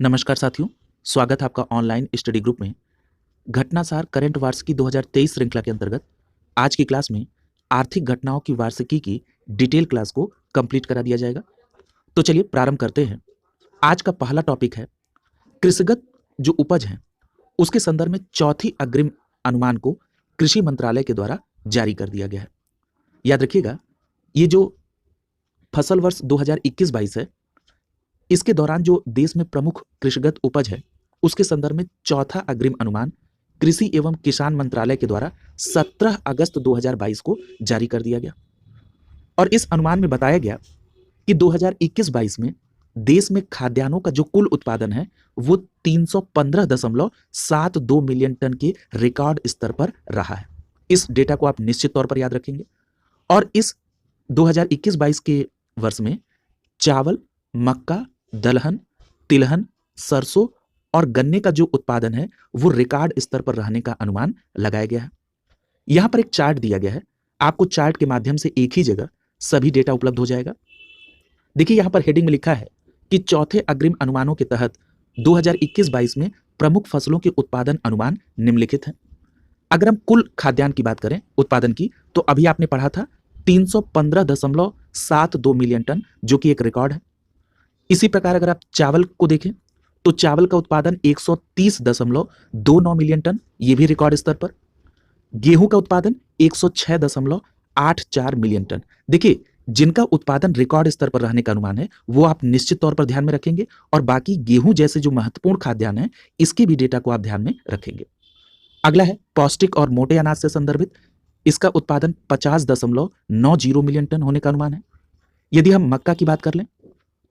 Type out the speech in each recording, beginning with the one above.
नमस्कार साथियों, स्वागत है आपका ऑनलाइन स्टडी ग्रुप में। घटनासार करंट वार्षिकी 2023 श्रृंखला के अंतर्गत आज की क्लास में आर्थिक घटनाओं की वार्षिकी की डिटेल क्लास को कंप्लीट करा दिया जाएगा। तो चलिए प्रारंभ करते हैं। आज का पहला टॉपिक है कृषिगत जो उपज है उसके संदर्भ में चौथी अग्रिम अनुमान को कृषि मंत्रालय के द्वारा जारी कर दिया गया है। याद रखिएगा, ये जो फसल वर्ष 2021-22 है, इसके दौरान जो देश में प्रमुख कृषिगत उपज है उसके संदर्भ में चौथा अग्रिम अनुमान कृषि एवं किसान मंत्रालय के द्वारा 17 अगस्त 2022 को जारी कर दिया गया। और इस अनुमान में बताया गया कि 2021-22 में देश में खाद्यान्नों का जो कुल उत्पादन है वो 315.72 मिलियन टन के रिकॉर्ड स्तर पर रहा है। इस डेटा को आप निश्चित तौर पर याद रखेंगे। और इस 2021-22 के वर्ष में चावल, मक्का, दलहन, तिलहन, सरसों और गन्ने का जो उत्पादन है वो रिकॉर्ड स्तर पर रहने का अनुमान लगाया गया है। यहां पर एक चार्ट दिया गया है, आपको चार्ट के माध्यम से एक ही जगह सभी डेटा उपलब्ध हो जाएगा। देखिए, यहां पर हेडिंग में लिखा है कि चौथे अग्रिम अनुमानों के तहत 2021-22 में प्रमुख फसलों के उत्पादन अनुमान निम्नलिखित हैं। अगर हम कुल खाद्यान्न की बात करें उत्पादन की, तो अभी आपने पढ़ा था 315.72 मिलियन टन, जो कि एक रिकॉर्ड है। इसी प्रकार अगर आप चावल को देखें तो चावल का उत्पादन 130.29 मिलियन टन, ये भी रिकॉर्ड स्तर पर। गेहूं का उत्पादन 106.84 मिलियन टन। देखिए, जिनका उत्पादन रिकॉर्ड स्तर पर रहने का अनुमान है वो आप निश्चित तौर पर ध्यान में रखेंगे, और बाकी गेहूं जैसे जो महत्वपूर्ण खाद्यान्न है इसके भी डेटा को आप ध्यान में रखेंगे। अगला है पौष्टिक और मोटे अनाज से संदर्भित, इसका उत्पादन 50.90 मिलियन टन होने का अनुमान है। यदि हम मक्का की बात कर लें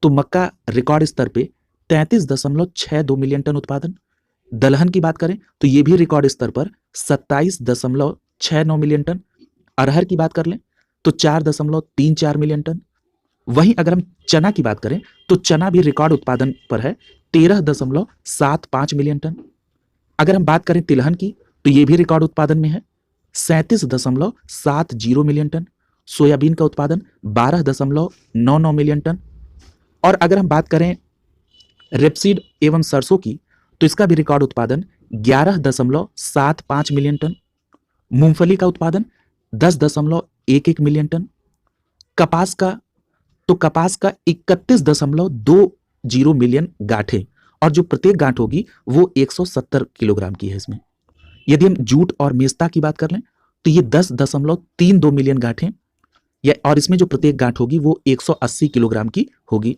तो मक्का रिकॉर्ड स्तर पे 33.62 मिलियन टन उत्पादन। दलहन की बात करें तो ये भी रिकॉर्ड स्तर पर 27.69 मिलियन टन। अरहर की बात कर लें तो 4.34 मिलियन टन। वहीं अगर हम चना की बात करें तो चना भी रिकॉर्ड उत्पादन पर है 13.75 मिलियन टन। अगर हम बात करें तिलहन की तो ये भी रिकॉर्ड उत्पादन में है 37.70 मिलियन टन। सोयाबीन का उत्पादन 12.99 मिलियन टन। और अगर हम बात करें रेपसीड एवं सरसों की तो इसका भी रिकॉर्ड उत्पादन 11.75 मिलियन टन। मूंगफली का उत्पादन 10.11 मिलियन टन। कपास का 31.20 मिलियन गांठें, और जो प्रत्येक गांठ होगी वो 170 किलोग्राम की है इसमें। यदि हम जूट और मेस्ता की बात कर लें तो ये 10.32 मिलियन गांठें, और इसमें जो प्रत्येक गांठ होगी वो 180 किलोग्राम की होगी।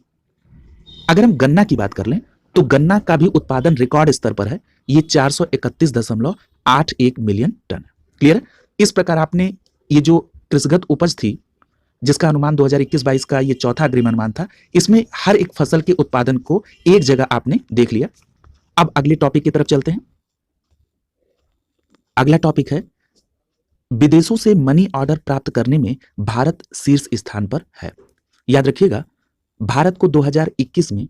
अगर हम गन्ना की बात कर लें तो गन्ना का भी उत्पादन रिकॉर्ड स्तर पर है, ये 431.81 मिलियन टन। क्लियर? इस प्रकार आपने ये जो कृषिगत उपज थी जिसका अनुमान 2021-22 का ये चौथा अग्रिम अनुमान था, इसमें हर एक फसल के उत्पादन को एक जगह आपने देख लिया। अब अगले टॉपिक की तरफ चलते हैं। अगला टॉपिक है विदेशों से मनी ऑर्डर प्राप्त करने में भारत शीर्ष स्थान पर है। याद रखिएगा, भारत को 2021 में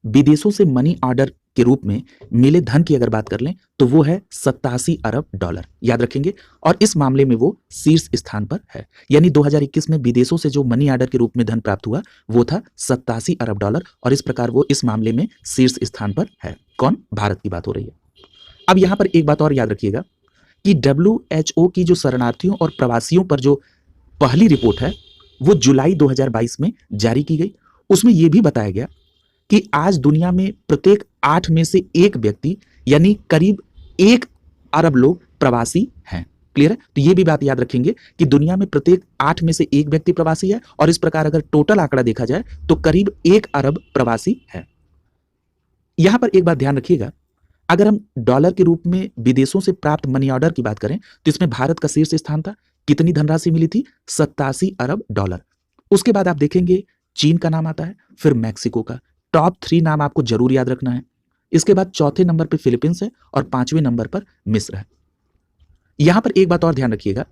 विदेशों से मनी ऑर्डर के रूप में मिले धन की अगर बात कर लें तो वो है 87 अरब डॉलर। याद रखेंगे, और इस मामले में वो शीर्ष स्थान पर है। यानी 2021 में विदेशों से जो मनी ऑर्डर के रूप में धन प्राप्त हुआ वो था 87 अरब डॉलर, और इस प्रकार वो इस मामले में शीर्ष स्थान पर है। कौन? भारत की बात हो रही है। अब यहां पर एक बात और याद रखिएगा कि WHO की जो शरणार्थियों और प्रवासियों पर जो पहली रिपोर्ट है वो जुलाई 2022 में जारी की गई। उसमें यह भी बताया गया कि आज दुनिया में प्रत्येक 8 में से एक व्यक्ति यानी करीब 1 अरब लोग प्रवासी हैं। क्लियर है? तो यह भी बात याद रखेंगे कि दुनिया में प्रत्येक 8 में से एक व्यक्ति प्रवासी है, और इस प्रकार अगर टोटल आंकड़ा देखा जाए तो करीब 1 अरब प्रवासी है। यहां पर एक बात ध्यान रखिएगा, अगर हम डॉलर के रूप में विदेशों से प्राप्त मनी ऑर्डर की बात करें तो इसमें भारत का शीर्ष स्थान था। कितनी धनराशि मिली थी? 87 अरब डॉलर। उसके बाद आप देखेंगे चीन का नाम आता है, फिर मैक्सिको का। टॉप 3 नाम आपको जरूर याद रखना है। इसके बाद चौथे नंबर पर फिलीपींस है और 5वें नंबर पर मिस्र है। यहां पर एक बात और ध्यान रखिएगा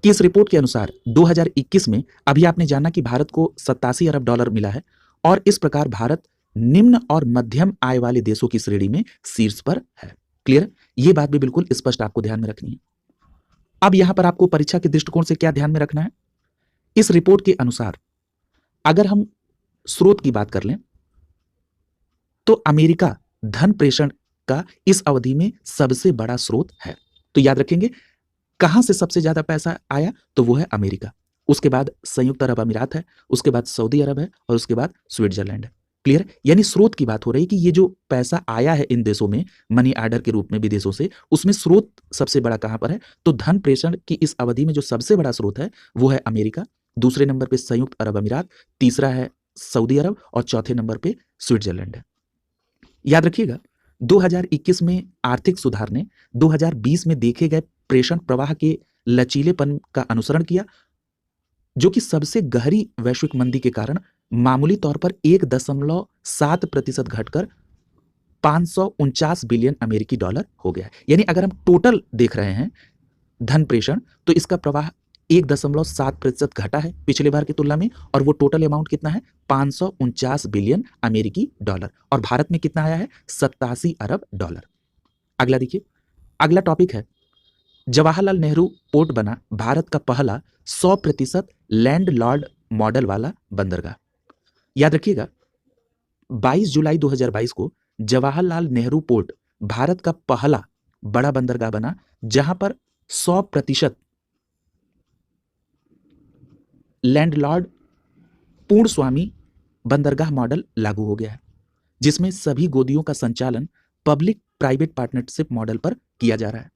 कि इस रिपोर्ट के अनुसार 2021 में अभी आपने जाना कि भारत को 87 अरब डॉलर मिला है, और इस प्रकार भारत निम्न और मध्यम आय वाले देशों की श्रेणी में शीर्ष पर है। क्लियर? यह बात भी बिल्कुल स्पष्ट आपको ध्यान में रखनी है। अब यहां पर आपको परीक्षा के दृष्टिकोण से क्या ध्यान में रखना है? इस रिपोर्ट के अनुसार अगर हम स्रोत की बात कर लें तो अमेरिका धन प्रेषण का इस अवधि में सबसे बड़ा स्रोत है। तो याद रखेंगे कहां से सबसे ज्यादा पैसा आया, तो वो है अमेरिका, उसके बाद संयुक्त अरब अमीरात है, उसके बाद सऊदी अरब है और उसके बाद स्विट्जरलैंड है। क्लियर है? यानी स्रोत की बात हो रही है कि ये जो पैसा आया है इन देशों में मनी ऑर्डर के रूप में विदेशों से, उसमें स्रोत सबसे बड़ा कहां पर है, तो धन प्रेषण की इस अवधि में जो सबसे बड़ा स्रोत है वो है अमेरिका, दूसरे नंबर पे संयुक्त अरब अमीरात, तीसरा है सऊदी अरब और चौथे नंबर पे स्विट्जरलैंड है। याद रखिएगा 2021 में आर्थिक सुधार ने 2020 में देखे गए प्रेषण प्रवाह के लचीलेपन का अनुसरण किया, जो कि सबसे गहरी वैश्विक मंदी के कारण मामूली तौर पर 1.7% घटकर 549 बिलियन अमेरिकी डॉलर हो गया है। यानी अगर हम टोटल देख रहे हैं धन प्रेषण, तो इसका प्रवाह 1.7% घटा है पिछले बार की तुलना में, और वो टोटल अमाउंट कितना है 549 बिलियन अमेरिकी डॉलर, और भारत में कितना आया है 87 अरब डॉलर। अगला देखिए, अगला टॉपिक है जवाहरलाल नेहरू पोर्ट बना भारत का पहला 100% लैंडलॉर्ड मॉडल वाला बंदरगाह। याद रखिएगा 22 जुलाई 2022 को जवाहरलाल नेहरू पोर्ट भारत का पहला बड़ा बंदरगाह बना जहां पर 100% लैंडलॉर्ड पूर्ण स्वामी बंदरगाह मॉडल लागू हो गया है, जिसमें सभी गोदियों का संचालन पब्लिक प्राइवेट पार्टनरशिप मॉडल पर किया जा रहा है।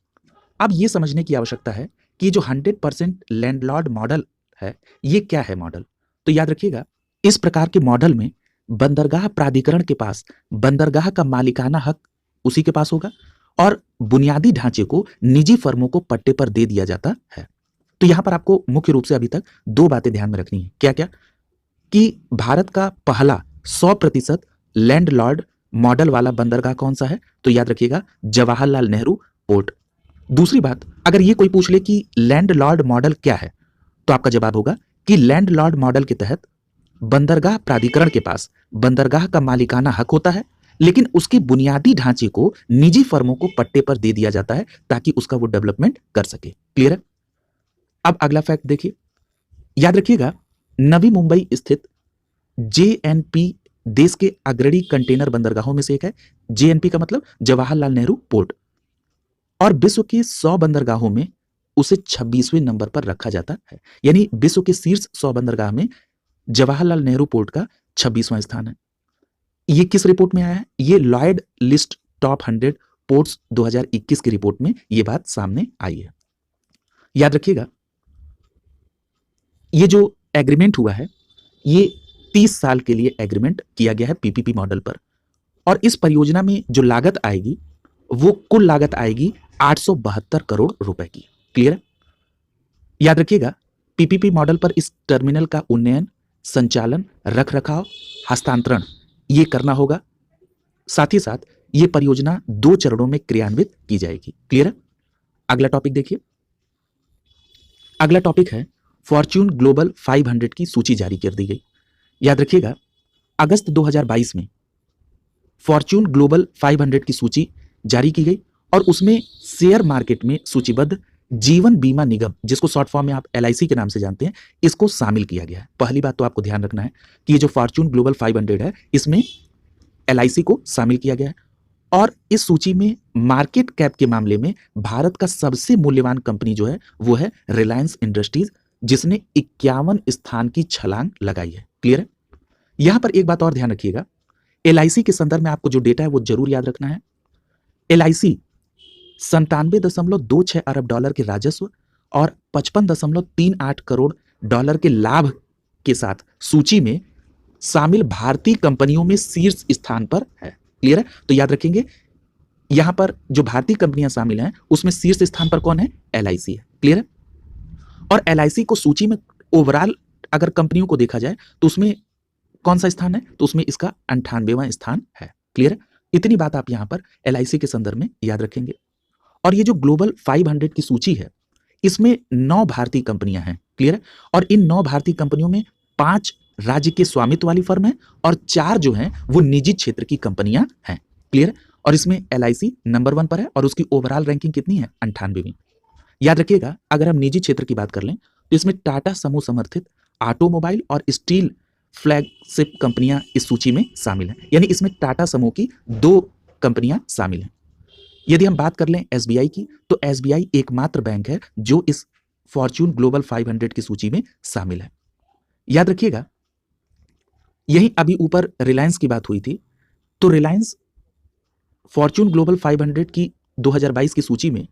अब यह समझने की आवश्यकता है कि जो 100% लैंडलॉर्ड मॉडल है ये क्या है मॉडल। तो याद रखिएगा इस प्रकार के मॉडल में बंदरगाह प्राधिकरण के पास बंदरगाह का मालिकाना हक उसी के पास होगा और बुनियादी ढांचे को निजी फर्मों को पट्टे पर दे दिया जाता है। तो यहां पर आपको मुख्य रूप से अभी तक दो बातें ध्यान में रखनी है। क्या क्या? कि भारत का पहला 100% लैंडलॉर्ड मॉडल वाला बंदरगाह कौन सा है, तो याद रखिएगा जवाहरलाल नेहरू पोर्ट। दूसरी बात, अगर ये कोई पूछ ले कि लैंडलॉर्ड मॉडल क्या है, तो आपका जवाब होगा कि लैंडलॉर्ड मॉडल के तहत बंदरगाह प्राधिकरण के पास बंदरगाह का मालिकाना हक होता है, लेकिन उसके बुनियादी ढांचे को निजी फर्मों को पट्टे पर दे दिया जाता है ताकि उसका वो डेवलपमेंट कर सके। क्लियर है? अब अगला फैक्ट देखिए, याद रखिएगा नवी मुंबई स्थित जेएनपी देश के अग्रणी कंटेनर बंदरगाहों में से एक है। जेएनपी का मतलब जवाहरलाल नेहरू पोर्ट, और विश्व के 100 बंदरगाहों में उसे 26वें नंबर पर रखा जाता है। यानी विश्व के शीर्ष 100 बंदरगाह में जवाहरलाल नेहरू पोर्ट का 26वां स्थान है। ये किस रिपोर्ट में आया है? ये लॉयड लिस्ट टॉप 100 पोर्ट्स 2021 की रिपोर्ट में ये बात सामने आई है। याद रखिएगा ये जो एग्रीमेंट हुआ है ये 30 साल के लिए एग्रीमेंट किया गया है पीपीपी मॉडल पर, और इस परियोजना में जो लागत आएगी वो कुल लागत आएगी 872 करोड़ रुपए की। क्लियर है? याद रखिएगा पीपीपी मॉडल पर इस टर्मिनल का उन्नयन, संचालन, रख रखाव, हस्तांतरण ये करना होगा। साथ ही साथ ये परियोजना 2 चरणों में क्रियान्वित की जाएगी। क्लियर है? अगला टॉपिक देखिए, अगला टॉपिक है फॉर्च्यून ग्लोबल 500 की सूची जारी कर दी गई। याद रखिएगा अगस्त 2022 में फॉर्च्यून ग्लोबल 500 की सूची जारी की गई और उसमें शेयर मार्केट में सूचीबद्ध जीवन बीमा निगम, जिसको शॉर्ट फॉर्म में आप एलआईसी के नाम से जानते हैं, इसको शामिल किया गया है। पहली बात तो आपको ध्यान रखना है कि ये जो फॉर्च्यून ग्लोबल 500 है इसमें एलआईसी को शामिल किया गया है, और इस सूची में मार्केट कैप के मामले में भारत का सबसे मूल्यवान कंपनी जो है वो है रिलायंस इंडस्ट्रीज, जिसने 51 स्थान की छलांग लगाई है। क्लियर है? यहां पर एक बात और ध्यान रखिएगा, एलआईसी के संदर्भ में आपको जो डेटा है वो जरूर याद रखना है। एलआईसी 97.26 अरब डॉलर के राजस्व और 55.38 करोड़ डॉलर के लाभ के साथ सूची में शामिल भारतीय कंपनियों में शीर्ष स्थान पर है। क्लियर है? तो याद रखेंगे यहां पर जो भारतीय कंपनियां शामिल हैं उसमें शीर्ष स्थान पर कौन है? एलआईसी है। क्लियर है? और एलआईसी को सूची में ओवरऑल अगर कंपनियों को देखा जाए तो उसमें कौन सा स्थान है? तो उसमें इसका 98वां स्थान है। क्लियर है? इतनी बात आप यहां पर एलआईसी के संदर्भ में याद रखेंगे। और ये जो ग्लोबल 500 की सूची है इसमें 9 भारतीय कंपनियां हैं। क्लियर है? और इन 9 भारतीय कंपनियों में 5 राज्य के स्वामित्व वाली फर्म है और 4 जो हैं वो निजी क्षेत्र की कंपनियां हैं। क्लियर है? और इसमें एलआईसी नंबर 1 पर है और उसकी ओवरऑल रैंकिंग कितनी है? 98वीं। याद रखिएगा अगर हम निजी क्षेत्र की बात कर लें तो इसमें टाटा समूह समर्थित ऑटोमोबाइल और स्टील फ्लैगशिप कंपनियां इस सूची में शामिल हैं। यानी इसमें टाटा समूह की 2 कंपनियां शामिल हैं। यदि हम बात कर लें एसबीआई की, तो एसबीआई एकमात्र बैंक है जो इस फॉर्च्यून ग्लोबल 500 की सूची में शामिल है। याद रखिएगा, यहीं अभी ऊपर रिलायंस की बात हुई थी, तो रिलायंस फॉर्च्यून ग्लोबल 500 की 2022 की सूची में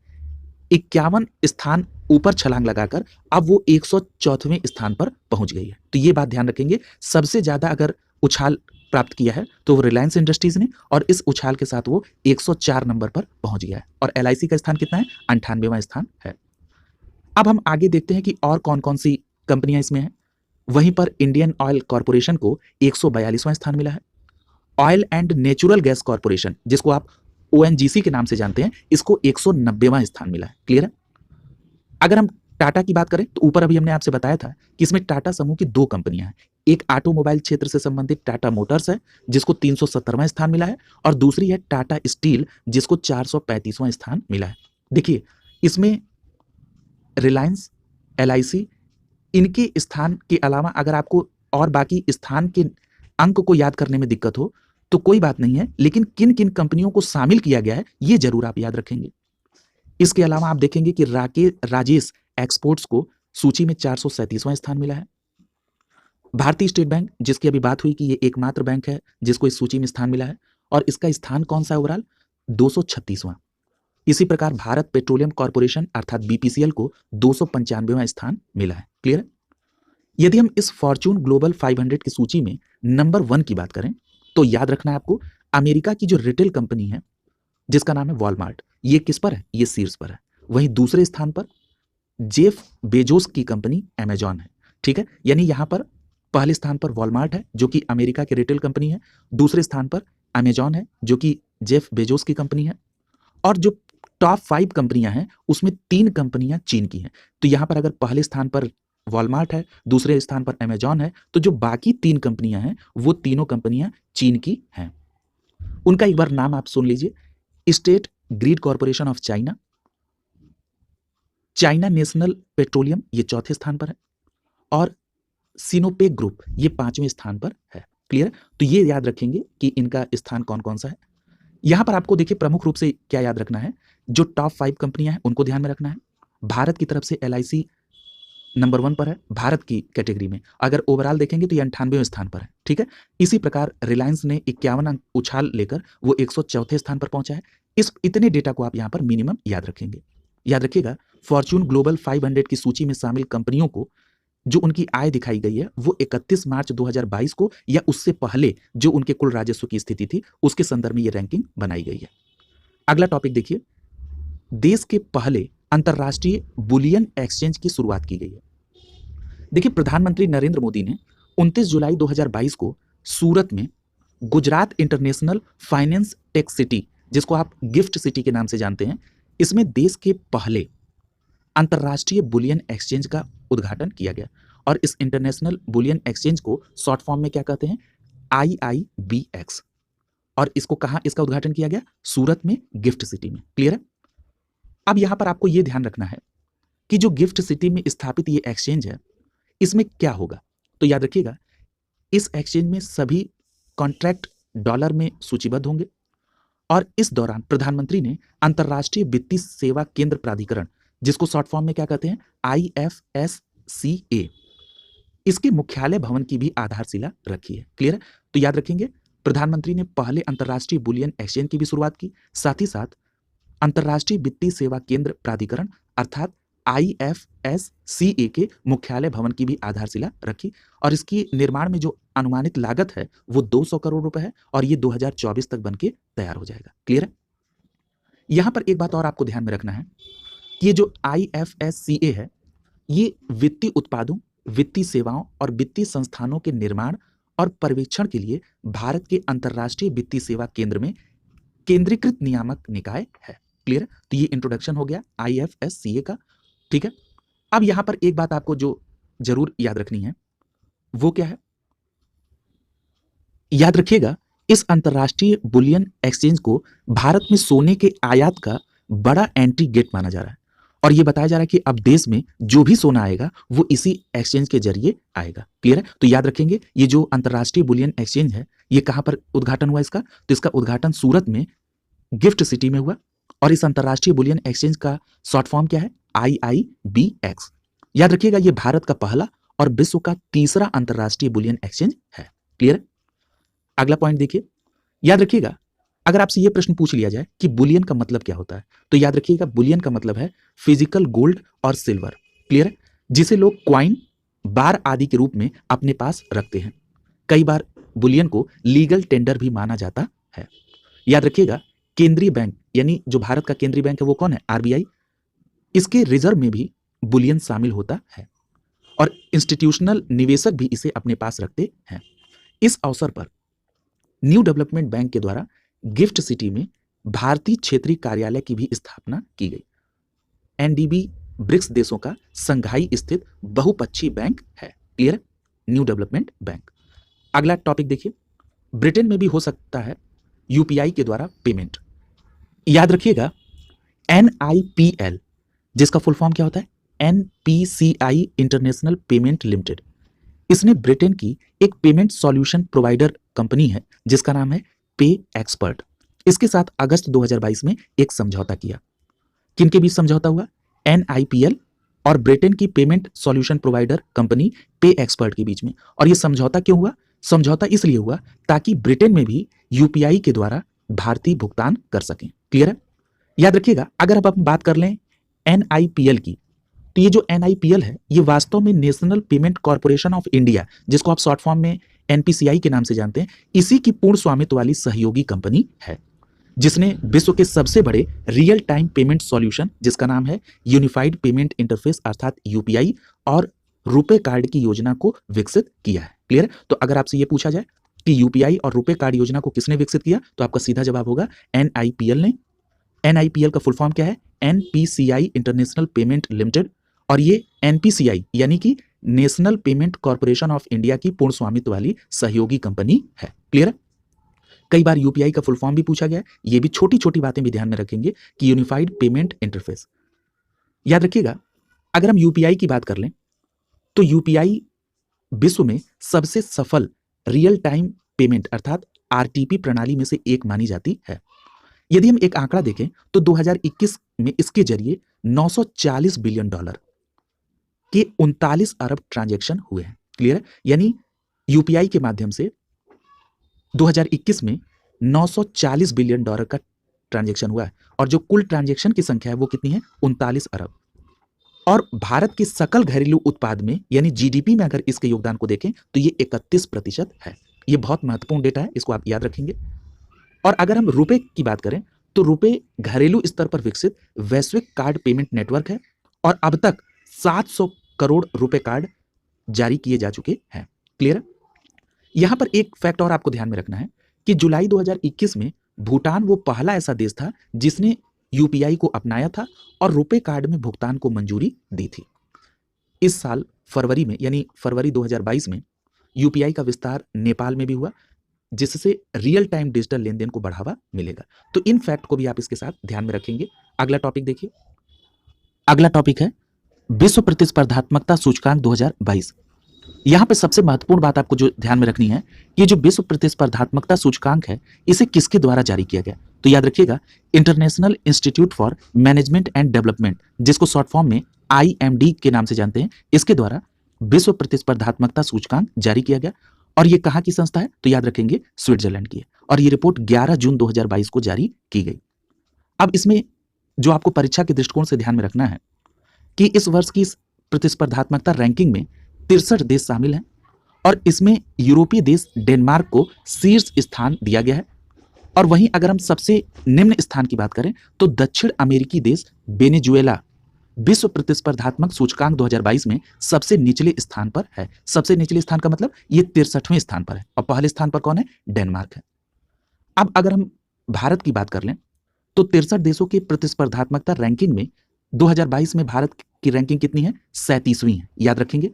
51 स्थान ऊपर छलांग लगाकर अब वो 104वें स्थान पर पहुंच गई है। तो ये बात ध्यान रखेंगे, सबसे ज्यादा अगर उछाल प्राप्त किया है तो वो रिलायंस इंडस्ट्रीज ने, और इस उछाल के साथ वो 104 नंबर पर पहुंच गया है। और एलआईसी का स्थान कितना है? 98वां स्थान है। अब हम आगे देखते हैं कि और कौन कौन सी कंपनियां इसमें हैं। वहीं पर इंडियन ऑयल कॉर्पोरेशन को 142वां स्थान मिला है। Oil and natural gas corporation, जिसको आप ओएनजीसी के नाम से जानते हैं, इसको 190वां स्थान मिला है। क्लियर है? अगर हम टाटा की बात करें तो ऊपर अभी हमने आपसे बताया था कि इसमें टाटा समूह की दो कंपनियां हैं। एक ऑटोमोबाइल क्षेत्र से संबंधित टाटा मोटर्स है, जिसको 370वां स्थान मिला है, और दूसरी है टाटा स्टील, जिसको 435वां स्थान मिला है। देखिए, इसमें रिलायंस, एलआईसी, इनके स्थान के अलावा अगर आपको और बाकी स्थान के अंक को याद करने में दिक्कत हो तो कोई बात नहीं है, लेकिन किन किन कंपनियों को शामिल किया गया है ये जरूर आप याद रखेंगे। इसके अलावा आप देखेंगे कि राजेश एक्सपोर्ट्स को सूची में 437वां स्थान मिला है। भारतीय स्टेट बैंक, जिसकी अभी बात हुई कि ये एकमात्र बैंक है जिसको इस सूची में स्थान मिला है, और इसका स्थान कौन सा है ओवरऑल? 236वां। इसी प्रकार भारत पेट्रोलियम कॉर्पोरेशन अर्थात बीपीसीएल को 295वां स्थान मिला है। क्लियर है? यदि हम इस फॉर्च्यून ग्लोबल 500 की सूची में नंबर 1 की बात करें तो याद रखना है आपको, अमेरिका की जो रिटेल कंपनी है जिसका नाम है वॉलमार्ट, ये किस पर है? ये शीर्ष पर है। वहीं दूसरे स्थान पर जेफ बेजोस की कंपनी अमेजॉन है। ठीक है, यानी यहां पर पहले स्थान पर वॉलमार्ट है जो कि अमेरिका की रिटेल कंपनी है, दूसरे स्थान पर अमेजॉन है जो कि जेफ बेजोस की कंपनी है, और जो टॉप 5 कंपनियां हैं उसमें 3 कंपनियां चीन की हैं। तो यहां पर अगर पहले स्थान पर वॉलमार्ट है, दूसरे स्थान पर अमेजॉन है, तो जो बाकी 3 कंपनियां हैं वो तीनों कंपनियां चीन की हैं। उनका एक बार नाम आप सुन लीजिए, state grid corporation of China, China national petroleum ये चौथे स्थान पर है, और सिनोपेक ग्रुप ये 5वें स्थान पर है। क्लियर? तो ये याद रखेंगे कि इनका स्थान कौन कौन सा है। यहां पर आपको देखिए प्रमुख रूप से क्या याद रखना है, जो टॉप 5 कंपनियां हैं उनको ध्यान में रखना है। भारत की तरफ से एलआईसी नंबर 1 पर है भारत की कैटेगरी में, अगर ओवरऑल देखेंगे तो ये 98वें स्थान पर है। ठीक है, इसी प्रकार रिलायंस ने 51 अंक उछाल लेकर वो 104 स्थान पर पहुंचा है। इस इतने डेटा को आप यहां पर मिनिमम याद रखेंगे। याद रखिएगा, फॉर्च्यून ग्लोबल 500 की सूची में शामिल कंपनियों को जो उनकी आय दिखाई गई है वो 31 मार्च 2022 को या उससे पहले जो उनके कुल राजस्व की स्थिति थी उसके संदर्भ में ये रैंकिंग बनाई गई है। अगला टॉपिक देखिए, देश के पहले अंतरराष्ट्रीय बुलियन एक्सचेंज की शुरुआत की गई है। देखिए, प्रधानमंत्री नरेंद्र मोदी ने 29 जुलाई 2022 को सूरत में Gujarat international finance tech city, जिसको आप गिफ्ट सिटी के नाम से जानते हैं, इसमें देश के पहले अंतरराष्ट्रीय बुलियन एक्सचेंज का उद्घाटन किया गया। और इस इंटरनेशनल बुलियन एक्सचेंज को शॉर्ट फॉर्म में क्या कहते हैं? IIBX। और इसको कहां इसका उद्घाटन किया गया? सूरत में, गिफ्ट सिटी में। क्लियर है? अब यहां पर आपको यह ध्यान रखना है कि जो गिफ्ट सिटी में स्थापित ये एक्सचेंज है इसमें क्या होगा। तो याद रखिएगा, इस एक्सचेंज में सभी कॉन्ट्रैक्ट डॉलर में सूचीबद्ध होंगे, और इस दौरान प्रधानमंत्री ने अंतरराष्ट्रीय वित्तीय सेवा केंद्र प्राधिकरण, जिसको शॉर्ट फॉर्म में क्या कहते हैं? IFSCA, इसके मुख्यालय भवन की भी आधारशिला रखी है। क्लियर है? तो याद रखेंगे, प्रधानमंत्री ने पहले अंतरराष्ट्रीय बुलियन एक्सचेंज की भी शुरुआत की, साथ ही साथ अंतरराष्ट्रीय वित्तीय सेवा केंद्र प्राधिकरण अर्थात IFSCA के मुख्यालय भवन की भी आधारशिला रखी, और इसकी निर्माण में जो अनुमानित लागत है वो 200 करोड़ रुपए है, और ये 2024 तक बनके तैयार हो जाएगा। क्लियर है? यहां पर एक बात और आपको ध्यान में रखना है कि ये जो IFSCA है ये वित्तीय उत्पादों, वित्तीय सेवाओं और वित्तीय संस्थानों के निर्माण और पर्यवेक्षण के लिए भारत के अंतरराष्ट्रीय वित्तीय सेवा केंद्र में केंद्रीकृत नियामक निकाय है। क्लियर है? तो ये इंट्रोडक्शन हो गया IFSCA का। ठीक है, अब यहां पर एक बात आपको जो जरूर याद रखनी है वो क्या है? याद रखिएगा, इस अंतरराष्ट्रीय बुलियन एक्सचेंज को भारत में सोने के आयात का बड़ा एंट्री गेट माना जा रहा है, और यह बताया जा रहा है कि अब देश में जो भी सोना आएगा वो इसी एक्सचेंज के जरिए आएगा। क्लियर है? तो याद रखेंगे, ये जो अंतरराष्ट्रीय बुलियन एक्सचेंज है ये कहां पर उद्घाटन हुआ इसका? तो इसका उद्घाटन सूरत में गिफ्ट सिटी में हुआ और इस अंतर्राष्ट्रीय बुलियन एक्सचेंज का शॉर्ट फॉर्म क्या है? IIBX। याद रखिएगा ये भारत का पहला और विश्व का तीसरा अंतर्राष्ट्रीय बुलियन एक्सचेंज है। क्लियर है? अगला पॉइंट देखिए, याद रखिएगा अगर आपसे यह प्रश्न पूछ लिया जाए कि बुलियन का मतलब क्या होता है, तो याद रखिएगा बुलियन का मतलब है फिजिकल गोल्ड और सिल्वर। क्लियर है? जिसे लोग क्वाइन, बार आदि के रूप में अपने पास रखते हैं। कई बार बुलियन को लीगल टेंडर भी माना जाता है। याद रखिएगा केंद्रीय बैंक यानी जो भारत का केंद्रीय बैंक है वो कौन है? RBI। इसके रिजर्व में भी बुलियन शामिल होता है और इंस्टीट्यूशनल निवेशक भी इसे अपने पास रखते हैं। इस अवसर पर न्यू डेवलपमेंट बैंक के द्वारा गिफ्ट सिटी में भारतीय क्षेत्रीय कार्यालय की भी स्थापना की गई। NDB ब्रिक्स देशों का संघाई स्थित बहुपक्षीय बैंक है। क्लियर है? New development bank. अगला टॉपिक देखिए, ब्रिटेन में भी हो सकता है UPI के द्वारा पेमेंट। याद रखिएगा NIPL जिसका फुल फॉर्म क्या होता है? NPCI international payment limited. इसने ब्रिटेन की एक पेमेंट सॉल्यूशन प्रोवाइडर कंपनी है जिसका नाम है पे एक्सपर्ट। इसके साथ अगस्त 2022 में एक समझौता किया। किनके बीच समझौता हुआ? NIPL और ब्रिटेन की पेमेंट सॉल्यूशन प्रोवाइडर कंपनी पे एक्सपर्ट के बीच में। और यह समझौता क्यों हुआ? समझौता इसलिए हुआ ताकि ब्रिटेन में भी UPI के द्वारा भारतीय भुगतान कर सकें। क्लियर है? याद रखिएगा अगर अब हम बात कर लें NIPL की, तो ये जो NIPL है ये वास्तव में national payment corporation of India, जिसको आप शॉर्ट फॉर्म में NPCI के नाम से जानते हैं, इसी की पूर्ण स्वामित्व वाली सहयोगी कंपनी है जिसने विश्व के सबसे बड़े रियल टाइम पेमेंट सॉल्यूशन जिसका नाम है यूनिफाइड पेमेंट इंटरफेस अर्थात UPI और रुपे कार्ड की योजना को विकसित किया है। क्लियर है? तो अगर आपसे यह पूछा जाए कि UPI और रुपे कार्ड योजना को किसने विकसित किया, तो आपका सीधा जवाब होगा NIPL ने। NIPL का फुल फॉर्म क्या है? NPCI international payment limited. और ये NPCI यानी कि national payment corporation of India की पूर्ण स्वामित्व वाली सहयोगी कंपनी है। क्लियर है? कई बार UPI का फुल फॉर्म भी पूछा गया है। ये भी छोटी छोटी बातें भी ध्यान में रखेंगे कि यूनिफाइड पेमेंट इंटरफेस। याद रखिएगा अगर हम UPI की बात कर लें तो UPI विश्व में सबसे सफल रियल टाइम पेमेंट अर्थात RTP प्रणाली में से एक मानी जाती है। यदि हम एक आंकड़ा देखें तो 2021 में इसके जरिए $940 बिलियन के 39 अरब ट्रांजैक्शन हुए हैं। क्लियर है? यानी UPI के माध्यम से 2021 में $940 बिलियन का ट्रांजैक्शन हुआ है और जो कुल ट्रांजैक्शन की संख्या है वो कितनी है? 39 अरब। और भारत के सकल घरेलू उत्पाद में यानी GDP में अगर इसके योगदान को देखें तो ये 31% है। ये बहुत महत्वपूर्ण डेटा है, इसको आप याद रखेंगे। और अगर हम रुपए की बात करें तो रुपए घरेलू स्तर पर विकसित वैश्विक कार्ड पेमेंट नेटवर्क है और अब तक 700 करोड़ रुपए कार्ड जारी किए जा चुके हैं। क्लियर है? यहां पर एक फैक्ट और आपको ध्यान में रखना है कि जुलाई 2021 में भूटान वो पहला ऐसा देश था जिसने UPI को अपनाया था और रुपए कार्ड में भुगतान को मंजूरी दी थी। इस साल फरवरी में यानी फरवरी 2022 में UPI का विस्तार नेपाल में भी हुआ जिससे रियल टाइम डिजिटल लेन देन को बढ़ावा मिलेगा। तो इन फैक्ट को भी आप इसके साथ ध्यान में रखेंगे। अगला टॉपिक देखिए, अगला टॉपिक है विश्व प्रतिस्पर्धात्मकता सूचकांक 2022। यहां पे सबसे महत्वपूर्ण बात आपको जो ध्यान में रखनी है कि जो विश्व प्रतिस्पर्धात्मकता सूचकांक है इसे किसके द्वारा जारी किया गया, तो याद रखिएगा international institute for management and development जिसको शॉर्ट फॉर्म में IMD के नाम से जानते हैं, इसके द्वारा विश्व प्रतिस्पर्धात्मकता सूचकांक जारी किया गया। और ये कहाँ की संस्था है, तो याद रखेंगे स्विट्जरलैंड की है और ये रिपोर्ट 11 जून 2022 को जारी की गई। अब इसमें जो आपको परीक्षा के दृष्टिकोण से ध्यान में रखना है कि इस वर्ष की प्रतिस्पर्धात्मकता रैंकिंग में 63 देश शामिल हैं और इसमें यूरोपीय देश डेनमार्क को शीर्ष स्थान दिया गया है। और वहीं अगर हम सबसे निम्न स्थान की बात करें तो दक्षिण अमेरिकी देश वेनेजुएला विश्व प्रतिस्पर्धात्मक सूचकांक 2022 में सबसे निचले स्थान पर है। सबसे निचले स्थान का मतलब ये 63वें स्थान पर है और पहले स्थान पर कौन है? डेनमार्क है। अब अगर हम भारत की बात कर लें तो 63 देशों की प्रतिस्पर्धात्मकता रैंकिंग में 2022 में भारत की रैंकिंग कितनी है? 37वीं है। याद रखेंगे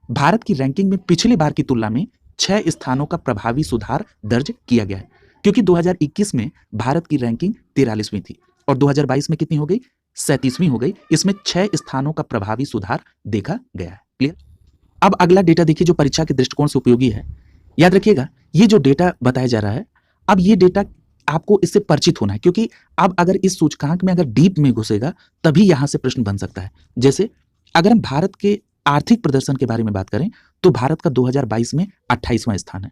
भारत की रैंकिंग में पिछले बार की तुलना में 6 स्थानों का प्रभावी सुधार दर्ज किया गया है क्योंकि 2021 में भारत की रैंकिंग 43वीं थी और 2022 में कितनी हो गई? 37वीं हो गई। इसमें 6 स्थानों का प्रभावी सुधार देखा गया है। क्लियर? अब अगला डेटा देखिए जो परीक्षा के दृष्टिकोण से उपयोगी है। याद रखिएगा ये जो डेटा बताया जा रहा है, अब ये डेटा आपको इससे परिचित होना है, क्योंकि अब अगर इस सूचकांक में अगर डीप में घुसेगा तभी यहां से प्रश्न बन सकता है। जैसे अगर हम भारत के आर्थिक प्रदर्शन के बारे में बात करें तो भारत का 2022 में 28वां स्थान है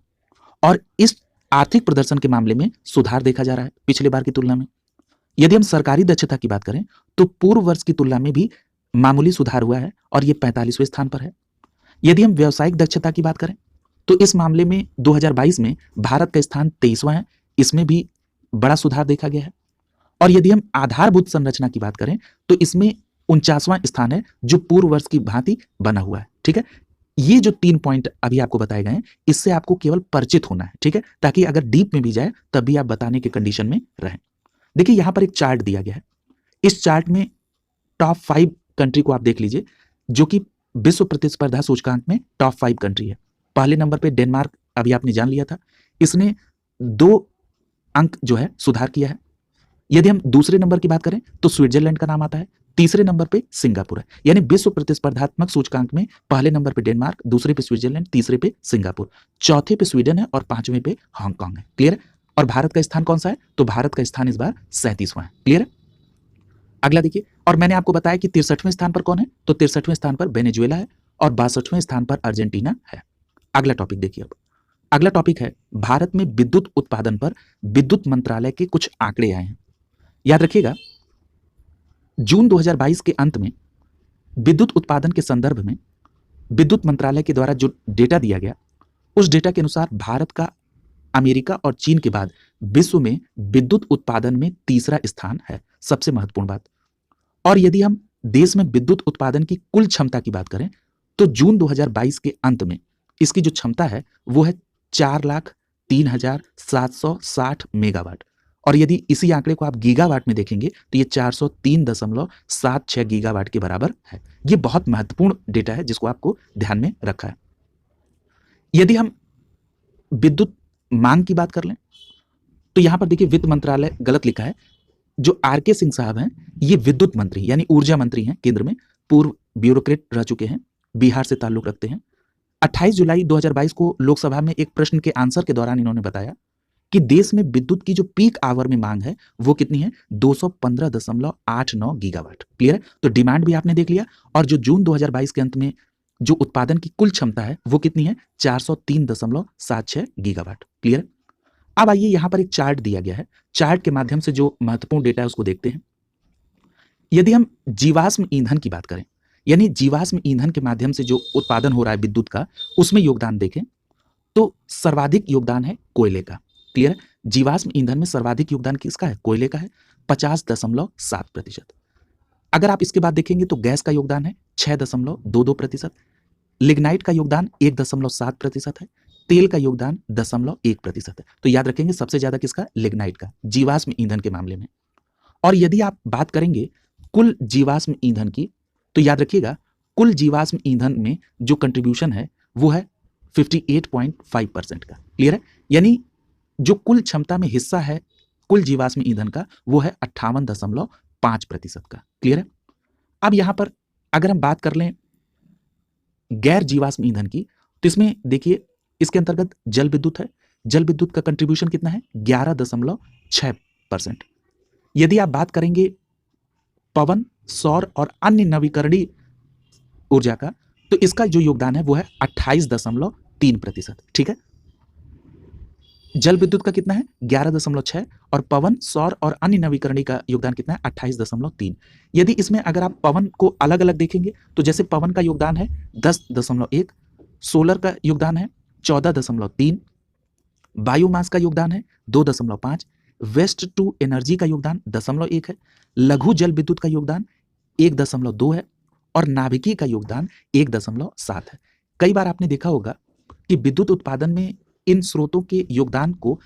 और इस आर्थिक प्रदर्शन के मामले में सुधार देखा जा रहा है पिछले बार की तुलना में। यदि हम सरकारी दक्षता की बात करें तो पूर्व वर्ष की तुलना में भी मामूली सुधार हुआ है और ये 45वें स्थान पर है। यदि हम व्यावसायिक दक्षता की बात करें तो इस मामले में 2022 में भारत का स्थान 23वां है, इसमें भी बड़ा सुधार देखा गया है। और यदि हम आधारभूत संरचना की बात करें तो इसमें 49वां स्थान है जो पूर्व वर्ष की भांति बना हुआ है। ठीक है, ये जो 3 पॉइंट अभी आपको बताए गए हैं इससे आपको केवल परिचित होना है। ठीक है, ताकि अगर डीप में भी जाए तब भी आप बताने के कंडीशन में रहें। देखिए यहां पर एक चार्ट दिया गया है, इस चार्ट में टॉप 5 कंट्री को आप देख लीजिए जो कि विश्व प्रतिस्पर्धा सूचकांक में टॉप 5 कंट्री है। पहले नंबर पे डेनमार्क, अभी आपने जान लिया था, इसने 2 अंक जो है सुधार किया है। यदि हम दूसरे नंबर की बात करें तो स्विट्जरलैंड का नाम आता है, तीसरे नंबर पे सिंगापुर है। यानी विश्व प्रतिस्पर्धात्मक सूचकांक में पहले नंबर पे डेनमार्क, दूसरे पे स्विट्जरलैंड, तीसरे पे सिंगापुर, चौथे पे स्वीडन है और पांचवें पे हांगकांग है। क्लियर है? और भारत का स्थान कौन सा है? तो भारत का स्थान इस बार 37वां है। क्लियर है? अगला देखिए, और मैंने आपको बताया कि 63वें स्थान पर कौन है, तो 63वें स्थान पर वेनेजुएला है और 62वें स्थान पर अर्जेंटीना है। अगला टॉपिक देखिए। अब अगला टॉपिक है भारत में विद्युत उत्पादन पर विद्युत मंत्रालय के कुछ आंकड़े आए हैं। याद रखिएगा, जून 2022 के अंत में विद्युत उत्पादन के संदर्भ में विद्युत मंत्रालय के द्वारा जो डेटा दिया गया, उस डेटा के अनुसार भारत का अमेरिका और चीन के बाद विश्व में विद्युत उत्पादन में तीसरा स्थान है। सबसे महत्वपूर्ण बात। और यदि हम देश में विद्युत उत्पादन की कुल क्षमता की बात करें तो जून 2022 के अंत में इसकी जो क्षमता है वो है 4,03,760 मेगावाट। और यदि इसी आंकड़े को आप गीगावाट में देखेंगे तो ये 403.76 गीगावाट के बराबर है। ये बहुत महत्वपूर्ण डेटा है जिसको आपको ध्यान में रखा है। यदि हम विद्युत मांग की बात कर लें तो यहां पर देखिए वित्त मंत्रालय गलत लिखा है। जो आर.के. सिंह साहब हैं ये विद्युत मंत्री यानी ऊर्जा मंत्री हैं, केंद्र में पूर्व ब्यूरोक्रेट रह चुके हैं, बिहार से ताल्लुक रखते हैं। 28 जुलाई 2022 को लोकसभा में एक प्रश्न के आंसर के दौरान इन्होंने बताया कि देश में विद्युत की जो पीक आवर में मांग है वो कितनी है, 215.89 गीगावाट। क्लियर है? तो डिमांड भी आपने देख लिया और जो जून 2022 के अंत में जो उत्पादन की कुल क्षमता है वो कितनी है, 403.76 गीगावाट। क्लियर है? अब आइए यहां पर एक चार्ट दिया गया है, चार्ट के माध्यम से जो महत्वपूर्ण डेटा है उसको देखते हैं। यदि हम जीवाश्म ईंधन की बात करें, यानी जीवाश्म ईंधन के माध्यम से जो उत्पादन हो रहा है विद्युत का, उसमें योगदान देखें तो सर्वाधिक योगदान है कोयले का। क्लियर है? जीवाश्म ईंधन में सर्वाधिक योगदान किसका है? कोयले का है, 50.7%। अगर आप इसके बाद देखेंगे तो गैस का योगदान है 6.22%, लिग्नाइट का योगदान 1.7% है, तेल का योगदान 0.1% है। तो याद रखेंगे सबसे ज्यादा किसका? लिग्नाइट का, जीवाश्म ईंधन के मामले में। और यदि आप बात करेंगे कुल जीवाश्म ईंधन की तो याद रखिएगा कुल जीवाश्म ईंधन में जो कंट्रीब्यूशन है वो है 58.5% का। क्लियर है? यानी जो कुल क्षमता में हिस्सा है कुल जीवाश्म ईंधन का वो है 58.5% का। क्लियर है? अब यहां पर अगर हम बात कर लें गैर जीवाश्म ईंधन की तो इसमें देखिए इसके अंतर्गत जल विद्युत है, जल विद्युत का कंट्रीब्यूशन कितना है, 11.6%। यदि आप बात करेंगे पवन, सौर और अन्य नवीकरणीय ऊर्जा का तो इसका जो योगदान है वो है 28.3%। ठीक है? जल विद्युत का कितना है, 11.6 और पवन, सौर और अन्य नवीकरणीय का योगदान कितना है, 28.3। यदि इसमें अगर आप पवन को अलग अलग देखेंगे तो जैसे पवन का योगदान है 10.1, सोलर का योगदान है 14.3, बायोमास का योगदान है 2.5, वेस्ट टू एनर्जी का योगदान 0.1 है, लघु जल विद्युत का योगदान 1.2 है और नाभिकीय का योगदान 1.7 है। कई बार आपने देखा होगा कि विद्युत उत्पादन में इन स्रोतों के योगदान को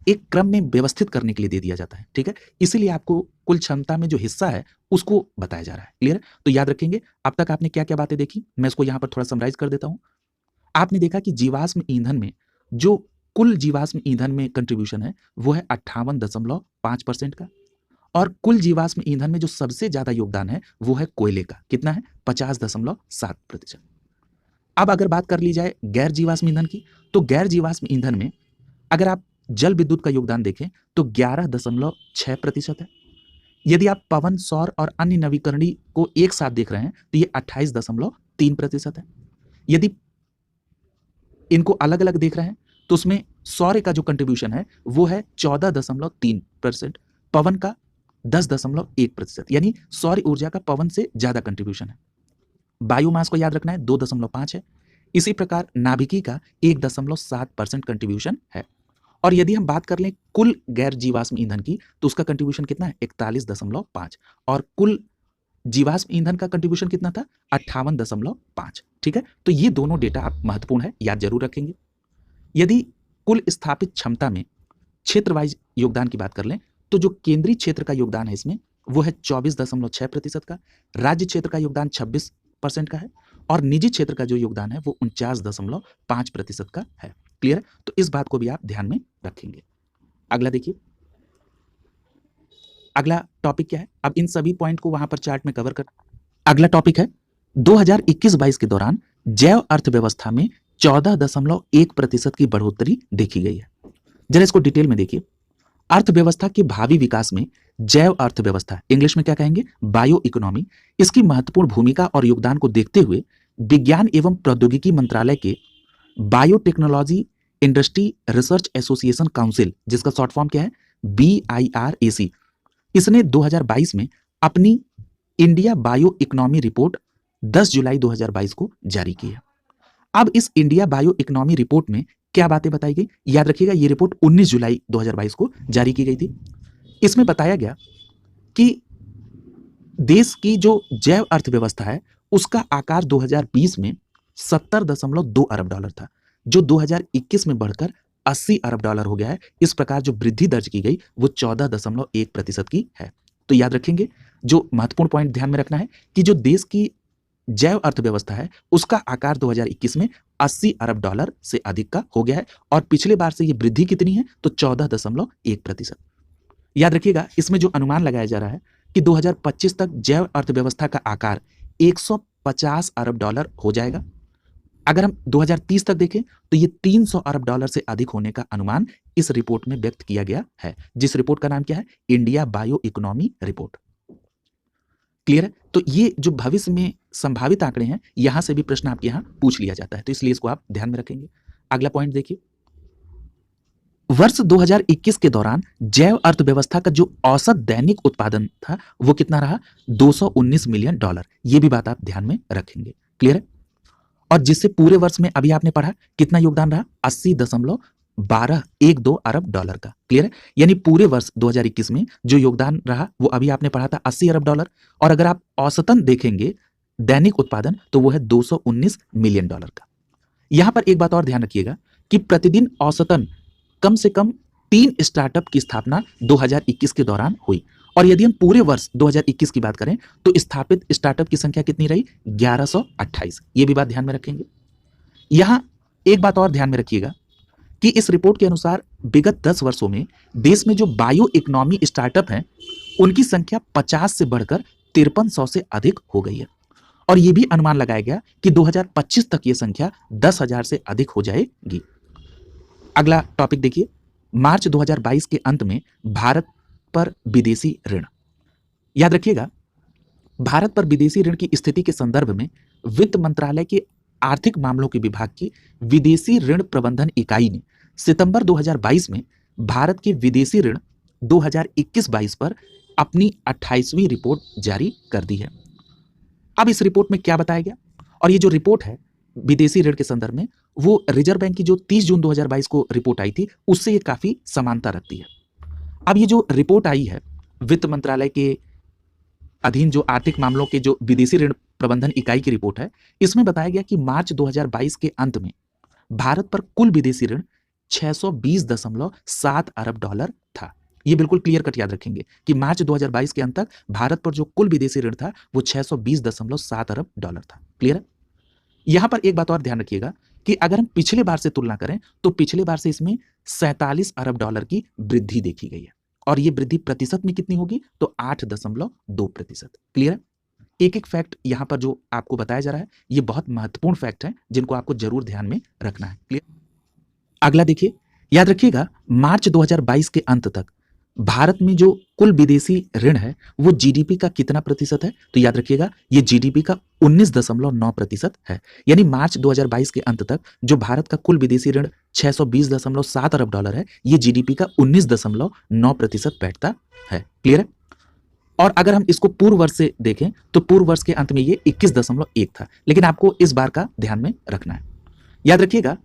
एक क्रम में व्यवस्थित करने के लिए दे दिया जाता है। ठीक है? इसीलिए आपको कुल क्षमता में जो हिस्सा है उसको बताया जा रहा है। क्लियर है? तो याद रखेंगे अब तक आपने क्या क्या बातें देखी, मैं इसको यहां पर थोड़ा समराइज कर देता हूं। आपने देखा कि जीवाश्म ईंधन में जो कुल जीवाश्म ईंधन में कंट्रीब्यूशन है वो है 58.5% का और कुल जीवाश्म ईंधन में जो सबसे ज्यादा योगदान है वो है कोयले का। कितना है? 50.7%। अब अगर बात कर ली जाए गैर जीवाश्म ईंधन की तो गैर जीवाश्म ईंधन में अगर आप जल विद्युत का योगदान देखें तो 11.6% है। यदि आप पवन, सौर और अन्य नवीकरणीय को एक साथ देख रहे हैं तो ये 28.3% है। यदि इनको अलग अलग देख रहे हैं तो उसमें सौर का जो कंट्रीब्यूशन है वो है 14.3%, पवन का 10.1%, यानी सौर ऊर्जा का पवन से ज्यादा कंट्रीब्यूशन है। बायोमास को याद रखना है 2.5 है। इसी प्रकार नाभिकी का 1.7% कंट्रीब्यूशन है। और यदि हम बात कर लें कुल गैर जीवाश्म ईंधन की तो उसका कंट्रीब्यूशन कितना है 41.5, और कुल जीवाश्म ईंधन का कंट्रीब्यूशन कितना था 58.5। ठीक है, तो ये दोनों डेटा आप महत्वपूर्ण है, याद जरूर रखेंगे। यदि कुल स्थापित क्षमता में क्षेत्र वाइज योगदान की बात कर लें तो जो केंद्रीय क्षेत्र का योगदान है इसमें वो है 24.6% का, राज्य क्षेत्र का योगदान 26% का है, और निजी क्षेत्र का जो योगदान है वो 49.5% का है। क्लियर है, तो इस बात को भी आप ध्यान में रखेंगे। अगला देखिए, अगला टॉपिक क्या है, अब इन सभी पॉइंट को वहां पर चार्ट में कवर कर। अगला टॉपिक है 2021-22 के दौरान जैव अर्थव्यवस्था में 14.1% की बढ़ोतरी देखी गई है। जरा इसको डिटेल में देखिए। अर्थव्यवस्था के भावी विकास में जैव अर्थव्यवस्था, इंग्लिश में क्या कहेंगे, बायो इकोनॉमी, इसकी महत्वपूर्ण भूमिका और योगदान को देखते हुए विज्ञान एवं प्रौद्योगिकी मंत्रालय के biotechnology industry research association council, जिसका शॉर्ट फॉर्म क्या है BIRAC, इसने 2022 में अपनी इंडिया बायो इकोनॉमी रिपोर्ट 10 जुलाई 2022 को जारी की है। अब इस इंडिया बायो इकोनॉमी रिपोर्ट में क्या बातें बताई गई, याद रखिएगा ये रिपोर्ट 19 जुलाई 2022 को जारी की गई थी। इसमें बताया गया कि देश की जो जैव अर्थव्यवस्था है उसका आकार 2020 में $70.2 अरब था, जो 2021 में बढ़कर $80 अरब हो गया है। इस प्रकार जो वृद्धि दर्ज की गई वो 14.1% की है। तो याद रखेंगे, जो महत्वपूर्ण पॉइंट ध्यान में रखना है कि जो देश की जैव अर्थव्यवस्था है उसका आकार 2021 में $80 अरब से अधिक का हो गया है, और पिछले बार से ये वृद्धि कितनी है तो 14.1%। याद रखिएगा, इसमें जो अनुमान लगाया जा रहा है कि 2025 तक जैव अर्थव्यवस्था का आकार $150 अरब हो जाएगा। अगर हम 2030 तक देखें तो ये $300 अरब से अधिक होने का अनुमान इस रिपोर्ट में व्यक्त किया गया है, जिस रिपोर्ट का नाम क्या है, India bio economy report. Clear है, तो ये जो भविष्य में संभावित आंकड़े हैं यहां से भी प्रश्न आपके यहां पूछ लिया जाता है, तो इसलिए इसको आप ध्यान में रखेंगे। अगला पॉइंट देखिए, वर्ष 2021 के दौरान जैव अर्थव्यवस्था का जो औसत दैनिक उत्पादन था वो कितना रहा, $219 मिलियन। ये भी बात आप ध्यान में रखेंगे। क्लियर है, और जिससे पूरे वर्ष में अभी आपने पढ़ा कितना योगदान रहा, $80.1212 अरब का। क्लियर है, यानी पूरे वर्ष 2021 में जो योगदान रहा वो अभी आपने पढ़ा था $80 अरब, और अगर आप औसतन देखेंगे दैनिक उत्पादन तो वो है $219 मिलियन का। यहां पर एक बात और ध्यान रखिएगा कि प्रतिदिन औसतन कम से कम 3 स्टार्टअप की स्थापना 2021 के दौरान हुई, और यदि हम पूरे वर्ष 2021 की बात करें तो स्थापित स्टार्टअप की संख्या कितनी रही, 1128। ये भी बात ध्यान में रखेंगे। यहां एक बात और ध्यान में रखिएगा कि इस रिपोर्ट के अनुसार विगत 10 वर्षों में देश में जो बायो इकोनॉमी स्टार्टअप हैं उनकी संख्या 50 से बढ़कर 5300 से अधिक हो गई है, और यह भी अनुमान लगाया गया कि 2025 तक यह संख्या 10,000 से अधिक हो जाएगी। अगला टॉपिक देखिए, मार्च 2022 के अंत में भारत पर विदेशी ऋण। याद रखिएगा, भारत पर विदेशी ऋण की स्थिति के संदर्भ में वित्त मंत्रालय के आर्थिक मामलों के विभाग की विदेशी ऋण प्रबंधन इकाई ने सितंबर 2022 में भारत के विदेशी ऋण 2021-22 पर अपनी 28वीं रिपोर्ट जारी कर दी है। अब इस रिपोर्ट में क्या बताया गया, और ये जो रिपोर्ट है विदेशी ऋण के संदर्भ में वो रिजर्व बैंक की जो 30 जून 2022 को रिपोर्ट आई थी उससे ये काफी समानता रखती है। अब ये जो रिपोर्ट आई है वित्त मंत्रालय के अधीन जो आर्थिक मामलों के जो विदेशी ऋण प्रबंधन इकाई की रिपोर्ट है, इसमें बताया गया कि मार्च 2022 के अंत में भारत पर कुल विदेशी ऋण $620.7 अरब था। ये बिल्कुल क्लियर कट याद रखेंगे कि मार्च 2022 के अंत तक भारत पर जो कुल विदेशी ऋण था वो $620.7 अरब था। क्लियर है, यहां पर एक बात और ध्यान रखिएगा कि अगर हम पिछले बार से तुलना करें तो पिछले बार से इसमें $47 अरब की वृद्धि देखी गई है, और ये वृद्धि प्रतिशत में कितनी होगी तो 8.2%। क्लियर है, एक एक फैक्ट यहां पर जो आपको बताया जा रहा है ये बहुत महत्वपूर्ण फैक्ट है जिनको आपको जरूर ध्यान में रखना है। क्लियर, अगला देखिए, याद रखिएगा मार्च 2022 के अंत तक भारत में जो कुल विदेशी ऋण है वो जीडीपी का कितना प्रतिशत है? तो याद रखिएगा ये जीडीपी का 19.9% है। यानी मार्च 2022 के अंत तक जो भारत का कुल विदेशी ऋण 620.7 अरब डॉलर है, ये जीडीपी का 19.9% बैठता है। क्लियर है? और अगर हम इसको पूर्व वर्ष से देखें तो पूर्व वर्ष के अंत में ये 21.1 था, लेकिन आपको इस बार का ध्यान में रखना है। याद रखिएगा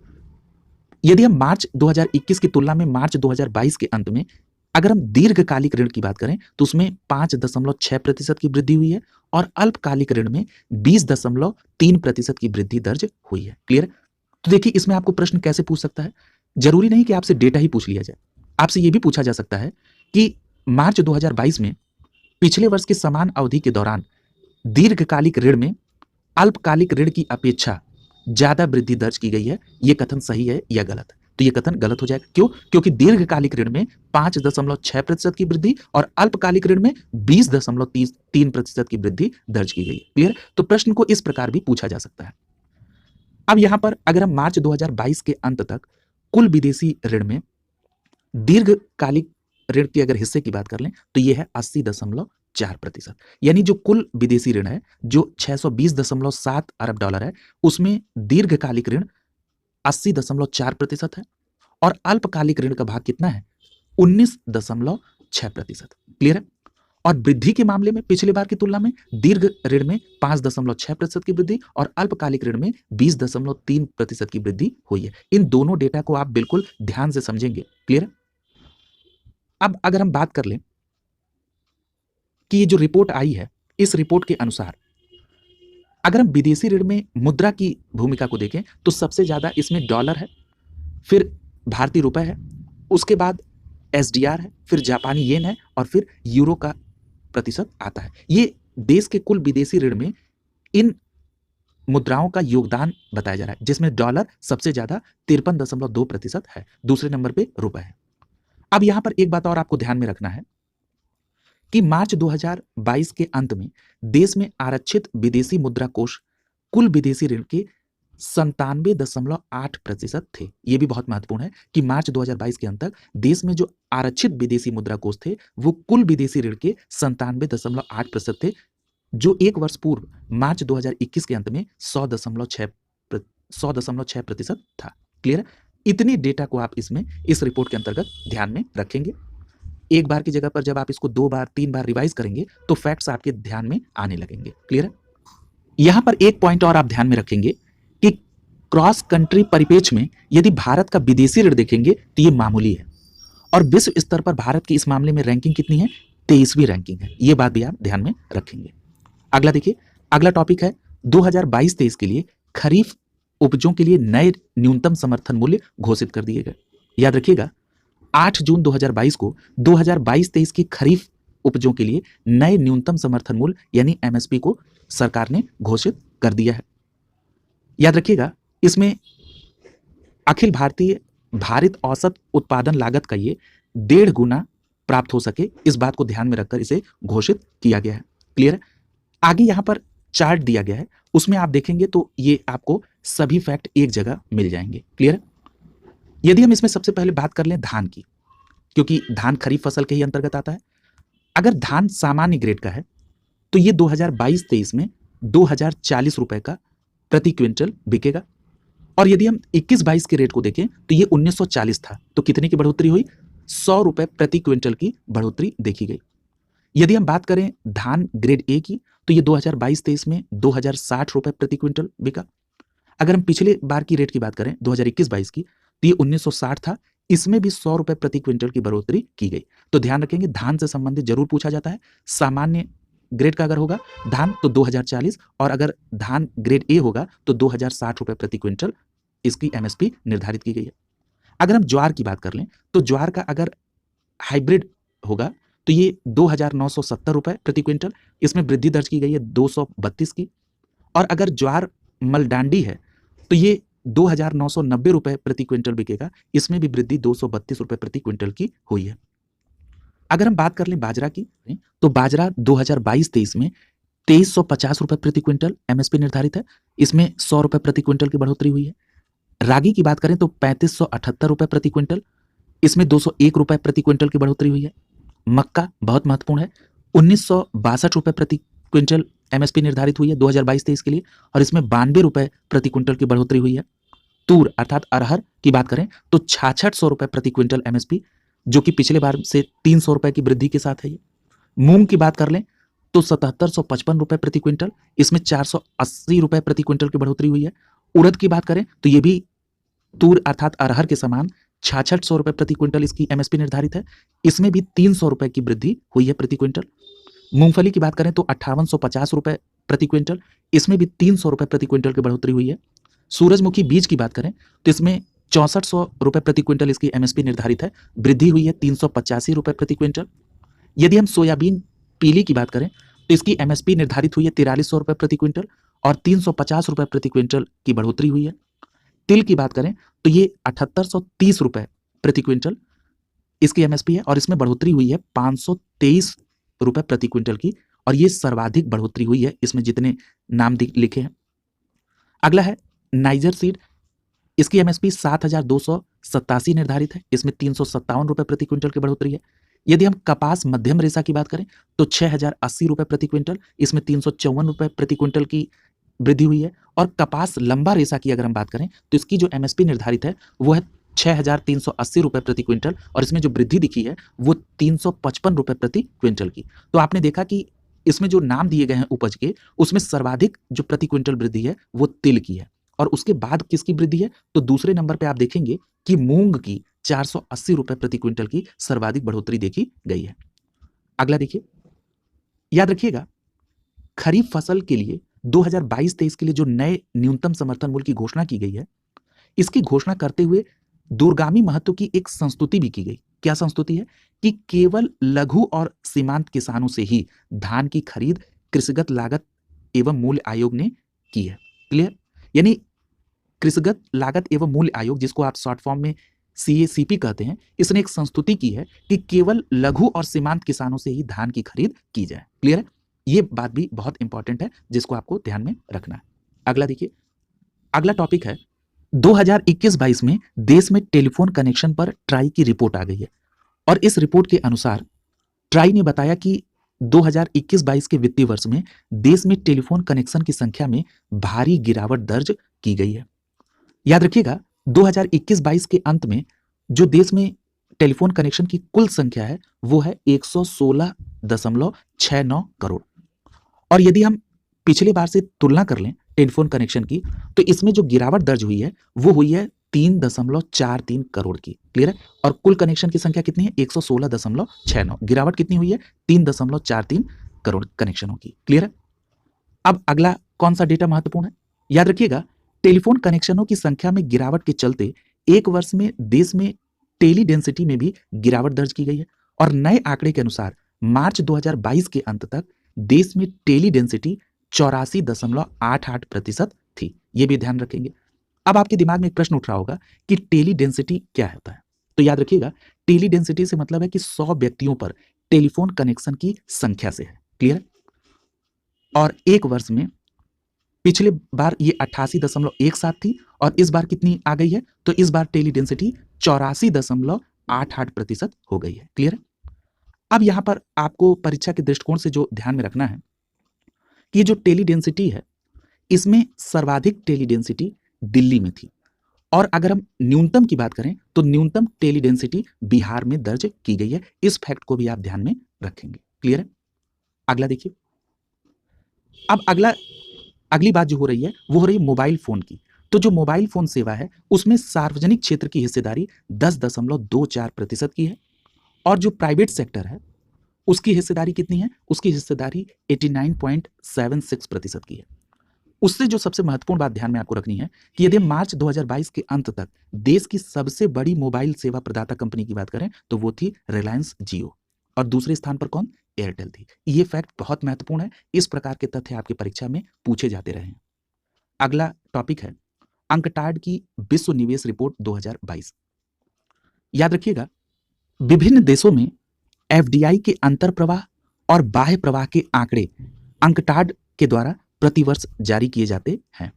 यदि हम मार्च 2021 की तुलना में मार्च 2022 के अंत में अगर हम दीर्घकालिक ऋण की बात करें तो उसमें 5.6% की वृद्धि हुई है और अल्पकालिक ऋण में 20.3% की वृद्धि दर्ज हुई है। क्लियर? तो देखिए इसमें आपको प्रश्न कैसे पूछ सकता है, जरूरी नहीं कि आपसे डेटा ही पूछ लिया जाए, आपसे यह भी पूछा जा सकता है कि मार्च 2022 में पिछले वर्ष की समान अवधि के दौरान दीर्घकालिक ऋण में अल्पकालिक ऋण की अपेक्षा ज्यादा वृद्धि दर्ज की गई है, यह कथन सही है या गलत है? तो यह कथन गलत हो जाएगा। क्यों? क्योंकि दीर्घकालिक ऋण में 5.6% की वृद्धि और अल्पकालिक ऋण में 20.3% की वृद्धि दर्ज की गई है। क्लियर? तो प्रश्न को इस प्रकार भी पूछा जा सकता है। अब यहां पर अगर हम मार्च 2022 के अंत तक कुल विदेशी ऋण में दीर्घकालिक ऋण के अगर हिस्से की बात कर लें तो यह है 80.4%। यानी जो कुल विदेशी ऋण है जो 620.7 अरब डॉलर है उसमें दीर्घकालिक ऋण 80.4% है और अल्पकालिक ऋण का भाग कितना है? 19.6%। क्लियर है? और वृद्धि के मामले में पिछले बार की तुलना में दीर्घ ऋण में 5.6% की वृद्धि और अल्पकालिक ऋण में 20.3% की वृद्धि हुई है। इन दोनों डेटा को आप बिल्कुल ध्यान से समझेंगे। क्लियर है? अब अगर हम बात कर लें कि ये जो रिपोर्ट आई है इस रिपोर्ट के अनुसार अगर हम विदेशी ऋण में मुद्रा की भूमिका को देखें तो सबसे ज्यादा इसमें डॉलर है, फिर भारतीय रुपए है, उसके बाद एसडीआर है, फिर जापानी येन है और फिर यूरो का प्रतिशत आता है। ये देश के कुल विदेशी ऋण में इन मुद्राओं का योगदान बताया जा रहा है, जिसमें डॉलर सबसे ज्यादा 53.2% है, दूसरे नंबर पे रुपए है। अब यहां पर एक बात और आपको ध्यान में रखना है कि मार्च 2022 के अंत में देश में आरक्षित विदेशी मुद्रा कोष कुल विदेशी ऋण के 97.8% थे। यह भी बहुत महत्वपूर्ण है कि मार्च 2022 के अंत तक देश में जो आरक्षित विदेशी मुद्रा कोष थे वो कुल विदेशी ऋण के 97.8% थे, जो एक वर्ष पूर्व मार्च 2021 के अंत में 100.6% था। क्लियर? इतनी डेटा को आप इसमें इस रिपोर्ट के अंतर्गत ध्यान में रखेंगे। एक बार की जगह पर जब आप इसको 2 बार 3 बार रिवाइज करेंगे तो फैक्ट्स आपके ध्यान में आने लगेंगे। क्लियर है? यहां पर एक पॉइंट और आप ध्यान में रखेंगे कि क्रॉस कंट्री परिपेक्ष में यदि भारत का विदेशी ऋण देखेंगे तो यह मामूली है और विश्व स्तर पर भारत की इस मामले में रैंकिंग कितनी है? 23वीं रैंकिंग है। यह बात भी आप ध्यान में रखेंगे। अगला देखिए, अगला टॉपिक है 2022-23 के लिए खरीफ उपजों के लिए नए न्यूनतम समर्थन मूल्य घोषित कर दिए गए। याद रखिएगा 8 जून 2022 को 2022-23 की खरीफ उपजों के लिए नए न्यूनतम समर्थन मूल्य यानी एमएसपी को सरकार ने घोषित कर दिया है। याद रखिएगा इसमें अखिल भारतीय भारित औसत उत्पादन लागत का ये 1.5 गुना प्राप्त हो सके, इस बात को ध्यान में रखकर इसे घोषित किया गया है। क्लियर है? आगे यहां पर चार्ट दिया गया है, उसमें आप देखेंगे तो ये आपको सभी फैक्ट एक जगह मिल जाएंगे। क्लियर है? यदि हम इसमें सबसे पहले बात कर लें धान की, क्योंकि धान खरीफ फसल के ही अंतर्गत आता है। अगर धान सामान्य ग्रेड का है तो ये 2022-23 में 2040 रुपए का प्रति क्विंटल बिकेगा और यदि हम 21-22 के रेट को देखें तो ये 1940 था, तो कितने की बढ़ोतरी हुई? 100 रुपए प्रति क्विंटल की बढ़ोतरी देखी गई। यदि हम बात करें धान ग्रेड ए की तो ये 2022-23 में 2060 रुपए प्रति क्विंटल बिका। अगर हम पिछले बार की रेट की बात करें 2021-22 की तो ये 1960 था, इसमें भी 100 रुपए प्रति क्विंटल की बढ़ोतरी की गई। तो ध्यान रखेंगे धान से संबंधित जरूर पूछा जाता है। सामान्य ग्रेड का अगर होगा धान तो 2040 और अगर धान ग्रेड ए होगा तो 2060 रुपए प्रति क्विंटल इसकी एमएसपी निर्धारित की गई है। अगर हम ज्वार की बात कर लें तो ज्वार का अगर हाइब्रिड होगा तो ये 2970 रुपए प्रति क्विंटल, इसमें वृद्धि दर्ज की गई है 232 की। और अगर ज्वार मलडांडी है तो ये 2990 रुपए प्रति क्विंटल बिकेगा, इसमें भी वृद्धि 232 रुपए प्रति क्विंटल की हुई है। अगर हम बात कर लें बाजरा की तो बाजरा 2022-23 में 2350 रुपए प्रति क्विंटल एमएसपी निर्धारित है, इसमें 100 रुपए प्रति क्विंटल की बढ़ोतरी हुई है। रागी की बात करें तो 3578 रुपए प्रति क्विंटल इसमें 201 रुपए प्रति क्विंटल की बढ़ोतरी हुई है। मक्का बहुत महत्वपूर्ण है, 1962 रुपए प्रति क्विंटल एमएसपी निर्धारित हुई है 2022-23 के लिए, और इसमें 92 रुपए प्रति क्विंटल की बढ़ोतरी हुई है। तूर अर्थात अरहर की बात करें तो 6600 रुपए प्रति क्विंटल एमएसपी, जो कि पिछले बार से 300 रुपए की वृद्धि के साथ है ये। मूंग की बात कर लें तो 7755 रुपए प्रति क्विंटल, इसमें 480 रुपए प्रति क्विंटल की बढ़ोतरी हुई है। उड़द की बात करें तो ये भी तूर अर्थात अरहर के समान 6600 रुपए प्रति क्विंटल इसकी एमएसपी निर्धारित है, इसमें भी 300 रुपए की वृद्धि हुई है प्रति क्विंटल। मूंगफली की बात करें तो 5850 रुपए प्रति क्विंटल, इसमें भी 300 रुपए प्रति क्विंटल की बढ़ोतरी हुई है। सूरजमुखी बीज की बात करें तो इसमें 6400 रुपए प्रति क्विंटल इसकी एमएसपी निर्धारित है, वृद्धि हुई है 385 रुपए प्रति क्विंटल। यदि हम सोयाबीन पीली की बात करें तो इसकी एमएसपी निर्धारित हुई है 4300 रुपए प्रति क्विंटल और 350 रुपए प्रति क्विंटल की बढ़ोतरी हुई है। तिल की बात करें तो ये 7830 रुपए प्रति क्विंटल इसकी एमएसपी है और इसमें बढ़ोतरी हुई है 523 रुपए प्रति क्विंटल की, और ये सर्वाधिक बढ़ोतरी हुई है इसमें जितने नाम लिखे हैं। अगला है नाइजर सीड, इसकी एमएसपी 7287 निर्धारित है, इसमें 357 रुपए प्रति क्विंटल की बढ़ोतरी है। यदि हम कपास मध्यम रेशा की बात करें तो 6080 रुपए प्रति क्विंटल, इसमें 354 रुपए प्रति क्विंटल की वृद्धि हुई है। और कपास लंबा रेशा की अगर हम बात करें तो इसकी जो एमएसपी निर्धारित है वो है 6380 रुपए प्रति क्विंटल, और इसमें जो वृद्धि दिखी है वो 355 रुपए प्रति क्विंटल की। तो आपने देखा कि इसमें जो नाम दिए गए हैं उपज के, उसमें सर्वाधिक जो प्रति क्विंटल वृद्धि है वो तिल की है, और उसके बाद किसकी वृद्धि है तो दूसरे नंबर पे आप देखेंगे कि मूंग की 480 रुपए प्रति क्विंटल की सर्वाधिक बढ़ोतरी देखी गई है। अगला देखिए, याद रखिएगा खरीफ फसल के लिए 2022-23 के लिए जो नए न्यूनतम समर्थन मूल्य की घोषणा की गई है, इसकी घोषणा करते हुए दूरगामी महत्व की एक संस्तुति भी की गई। क्या संस्तुति है कि केवल लघु और सीमांत किसानों से ही धान की खरीद कृषिगत लागत एवं मूल्य आयोग ने की है। क्लियर? यानी कृषिगत लागत एवं मूल्य आयोग, जिसको आप शॉर्ट फॉर्म में CACP कहते हैं, इसने एक संस्तुति की है कि केवल लघु और सीमांत किसानों से ही धान की खरीद की जाए। क्लियर है? ये बात भी बहुत इंपॉर्टेंट है जिसको आपको ध्यान में रखना है। अगला देखिए, अगला टॉपिक है 2021-22 में देश में टेलीफोन कनेक्शन पर ट्राई की रिपोर्ट आ गई है, और इस रिपोर्ट के अनुसार ट्राई ने बताया कि 2021-22 के वित्तीय वर्ष में देश में टेलीफोन कनेक्शन की संख्या में भारी गिरावट दर्ज की गई है। याद रखिएगा 2021-22 के अंत में जो देश में टेलीफोन कनेक्शन की कुल संख्या है वो है 116.69 करोड़, और यदि हम पिछले बार से तुलना कर लें टेलीफोन कनेक्शन की तो इसमें जो गिरावट दर्ज हुई है वो हुई है 3.43 करोड़ की। क्लियर है? और कुल कनेक्शन की संख्या कितनी है 116.69, गिरावट कितनी हुई है 3.43 करोड़ कनेक्शनों की। क्लियर है? अब अगला कौन सा डेटा महत्वपूर्ण है, याद रखिएगा टेलीफोन कनेक्शनों की संख्या में गिरावट के चलते एक वर्ष में देश में टेली डेंसिटी में भी गिरावट दर्ज की गई है, और नए आंकड़े के अनुसार मार्च 2022 के अंत तक देश में टेली डेंसिटी 84.88% थी। ये भी ध्यान रखेंगे। अब आपके दिमाग में एक प्रश्न उठ रहा होगा कि टेली डेंसिटी क्या होता है, तो याद रखिएगा टेली डेंसिटी से मतलब है कि 100 व्यक्तियों पर टेलीफोन कनेक्शन की संख्या से है। क्लियर? और एक वर्ष में पिछले बार ये 88.17 थी और इस बार कितनी आ गई है तो इस बार टेली डेंसिटी 84.88% हो गई है। क्लियर है? अब यहां पर आपको परीक्षा के दृष्टिकोण से जो ध्यान में रखना है कि ये जो टेली डेंसिटी है इसमें सर्वाधिक टेली डेंसिटी दिल्ली में थी, और अगर हम न्यूनतम की बात करें तो न्यूनतम टेली डेंसिटी बिहार में दर्ज की गई है। इस फैक्ट को भी आप ध्यान में रखेंगे। क्लियर है? अगला देखिए, अब अगली बात जो हो रही है वो हो रही है मोबाइल फोन की। तो जो मोबाइल फोन सेवा है उसमें सार्वजनिक क्षेत्र की हिस्सेदारी 10.24% की है, और जो प्राइवेट सेक्टर है उसकी हिस्सेदारी कितनी है, उसकी हिस्सेदारी 89.76% की है। उससे जो सबसे महत्वपूर्ण बात ध्यान में आपको रखनी है कि यदि मार्च 2022 के अंत तक देश की सबसे बड़ी मोबाइल सेवा प्रदाता कंपनी की बात करें तो वो थी रिलायंस जियो, और दूसरे स्थान पर कौन, एयरटेल थी। ये फैक्ट बहुत महत्वपूर्ण है, इस प्रकार के तथ्य आपकी परीक्षा में पूछे जाते रहे हैं। अगला टॉपिक है अंकटाड की विश्व निवेश रिपोर्ट 2022। याद रखिएगा विभिन्न देशों में FDI के अंतर प्रवाह और बाह्य प्रवाह के आंकड़े अंकटाड के द्वारा प्रतिवर्ष जारी किए जाते हैं।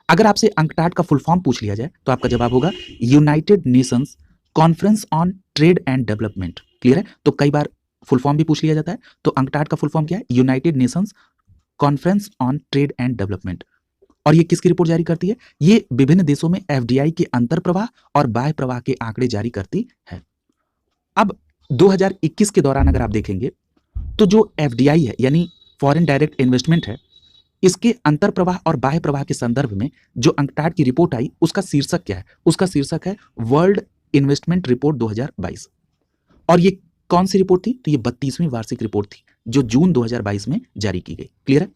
अगर आपसे अंकटाड का फुल फॉर्म पूछ लिया जाए तो आपका जवाब होगा United Nations conference on trade and development. Clear है? तो कई बार फुल फॉर्म भी पूछ लिया जाता है। तो अंकटाड का फुल फॉर्म क्या है? United Nations conference on trade and development. और ये किसकी रिपोर्ट जारी करती है? ये विभिन्न देशों में एफडीआई के अंतर प्रवाह और बाह्य प्रवाह के आंकड़े जारी करती है। अब 2021 के दौरान अगर आप देखेंगे तो जो एफडीआई है यानी फॉरेन डायरेक्ट इन्वेस्टमेंट है, इसके अंतर प्रवाह और बाह्य प्रवाह के संदर्भ में जो अंकटाड की रिपोर्ट आई उसका शीर्षक क्या है? उसका शीर्षक है वर्ल्ड इन्वेस्टमेंट रिपोर्ट 2022। और ये कौन सी रिपोर्ट थी? तो ये 32वीं वार्षिक रिपोर्ट थी जो जून 2022 में जारी की गई। क्लियर है?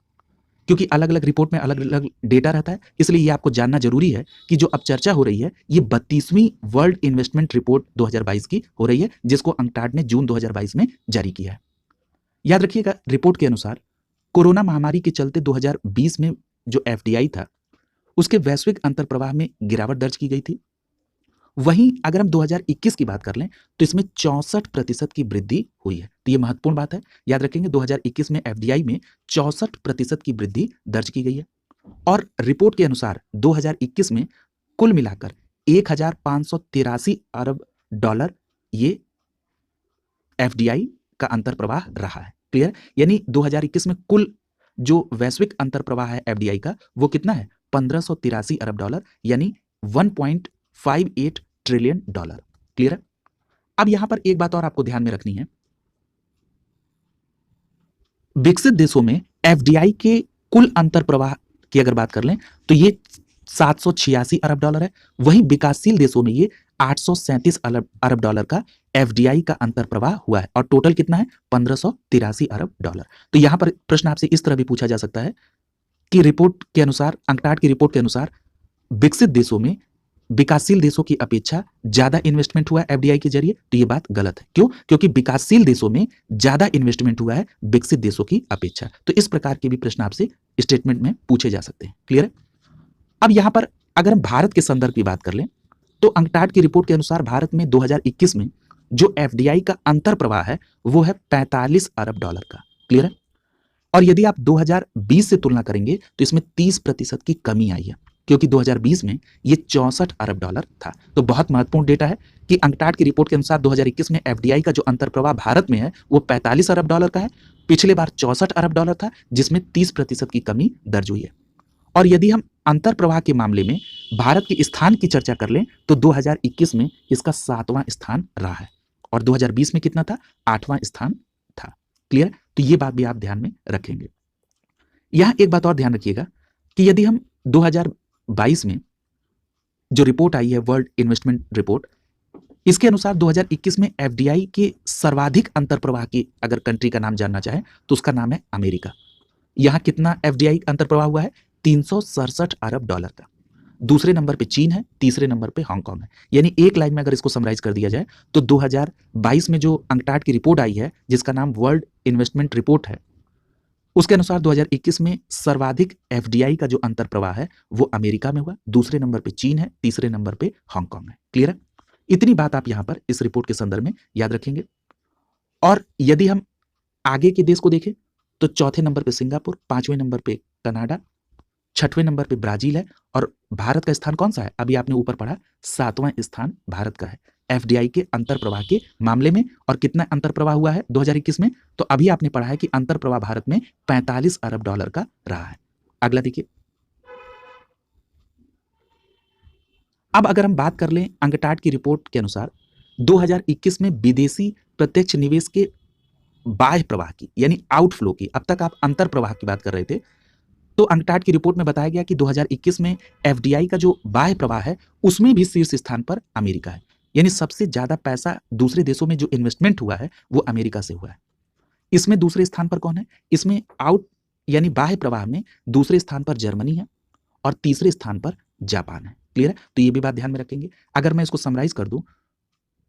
क्योंकि अलग अलग रिपोर्ट में अलग अलग डेटा रहता है, इसलिए ये आपको जानना जरूरी है कि जो अब चर्चा हो रही है ये 32वीं वर्ल्ड इन्वेस्टमेंट रिपोर्ट 2022 की हो रही है, जिसको अंकटाड ने जून 2022 में जारी किया है। याद रखिएगा, रिपोर्ट के अनुसार कोरोना महामारी के चलते 2020 में जो एफडीआई था उसके वैश्विक अंतर प्रवाह में गिरावट दर्ज की गई थी। वहीं अगर हम 2021 की बात कर लें तो इसमें 64% की वृद्धि हुई है। तो ये महत्वपूर्ण बात है, याद रखेंगे 2021 में एफडीआई में 64% की वृद्धि दर्ज की गई है। और रिपोर्ट के अनुसार 2021 में कुल मिलाकर 1583 अरब डॉलर ये एफडीआई का अंतर प्रवाह रहा है। क्लियर? यानी 2021 में कुल जो वैश्विक अंतर प्रवाह है एफडीआई का वो कितना है? 1583 अरब डॉलर यानी 1.58 ट्रिलियन डॉलर। क्लियर है? अब यहां पर एक बात और आपको ध्यान में रखनी है, विकसित देशों में एफडीआई के कुल अंतर प्रवाह की अगर बात कर लें तो ये 786 अरब डॉलर है। वहीं विकासशील देशों में ये 837 अरब डॉलर का एफडीआई का अंतर प्रवाह हुआ है और टोटल कितना है? 1583 अरब डॉलर। तो यहां पर प्रश्न आपसे इस तरह भी पूछा जा सकता है कि रिपोर्ट के अनुसार, अंकटाड की रिपोर्ट के अनुसार विकसित देशों में विकासशील देशों की अपेक्षा ज्यादा इन्वेस्टमेंट हुआ है एफडीआई के जरिए। तो ये बात गलत है। क्यों? क्योंकि विकासशील देशों में ज्यादा इन्वेस्टमेंट हुआ है विकसित देशों की अपेक्षा। तो इस प्रकार के भी प्रश्न आपसे स्टेटमेंट में पूछे जा सकते हैं। क्लियर है? अब यहां पर अगर हम भारत के संदर्भ की बात कर लें तो अंकटाड की रिपोर्ट के अनुसार भारत में 2021 में जो एफडीआई का अंतर प्रवाह है वो है 45 अरब डॉलर का। क्लियर है? और यदि आप 2020 से तुलना करेंगे तो इसमें 30% की कमी आई है, क्योंकि 2020 में ये 64 अरब डॉलर था। तो बहुत महत्वपूर्ण डेटा है कि अंकटाड की रिपोर्ट के अनुसार 2021 में एफडीआई का जो अंतर प्रवाह भारत में है वो 45 अरब डॉलर का है। पिछले बार 64 अरब डॉलर था, जिसमें 30% की कमी दर्ज हुई है। और यदि हम अंतर प्रवाह के मामले में भारत के स्थान की चर्चा कर लें तो 2021 में इसका 7वां स्थान रहा है और 2020 में कितना था? 8वां स्थान था। क्लियर? तो ये बात भी आप ध्यान में रखेंगे। यहां एक बात और ध्यान रखिएगा कि यदि हम 2022 में जो रिपोर्ट आई है वर्ल्ड इन्वेस्टमेंट रिपोर्ट, इसके अनुसार 2021 में एफडीआई के सर्वाधिक अंतर प्रवाह की अगर कंट्री का नाम जानना चाहे तो उसका नाम है अमेरिका। यहां कितना एफडीआई अंतर प्रवाह हुआ है? 367 अरब डॉलर का। दूसरे नंबर पे चीन है, तीसरे नंबर पे हांगकांग है। यानी एक लाइन में अगर इसको समराइज कर दिया जाए तो 2022 में जो अंकटाड की रिपोर्ट आई है जिसका नाम वर्ल्ड इन्वेस्टमेंट रिपोर्ट है, उसके अनुसार 2021 में सर्वाधिक एफडीआई का जो अंतर प्रवाह है वो अमेरिका में हुआ, दूसरे नंबर पे चीन है, तीसरे नंबर पे हांगकांग है। क्लियर है? इतनी बात आप यहां पर इस रिपोर्ट के संदर्भ में याद रखेंगे। और यदि हम आगे के देश को देखें तो चौथे नंबर पे सिंगापुर, पांचवें नंबर पे कनाडा, छठवें नंबर पे ब्राजील है और भारत का स्थान कौन सा है? अभी आपने ऊपर पढ़ा, 7वां स्थान भारत का है एफडीआई के अंतर प्रवाह के मामले में। और कितना अंतर प्रवाह हुआ है 2021 में? तो अभी आपने पढ़ा है कि अंतर प्रवाह भारत में 45 अरब डॉलर का रहा है। अगला देखिए। अब अगर हम बात कर लें अंकटाड की रिपोर्ट के अनुसार 2021 में विदेशी प्रत्यक्ष निवेश के बाह्य प्रवाह की यानी आउटफ्लो की, अब तक आप अंतर प्रवाह की बात कर रहे थे, तो अंकटाड की रिपोर्ट में बताया गया कि 2021 में एफडीआई का जो बाह्य प्रवाह है उसमें भी शीर्ष स्थान पर अमेरिका है। यानी सबसे ज्यादा पैसा दूसरे देशों में जो इन्वेस्टमेंट हुआ है वो अमेरिका से हुआ है। इसमें दूसरे स्थान पर कौन है? इसमें आउट यानी बाह्य प्रवाह में दूसरे स्थान पर जर्मनी है और तीसरे स्थान पर जापान है। क्लियर है? तो ये भी बात ध्यान में रखेंगे। अगर मैं इसको समराइज कर दूं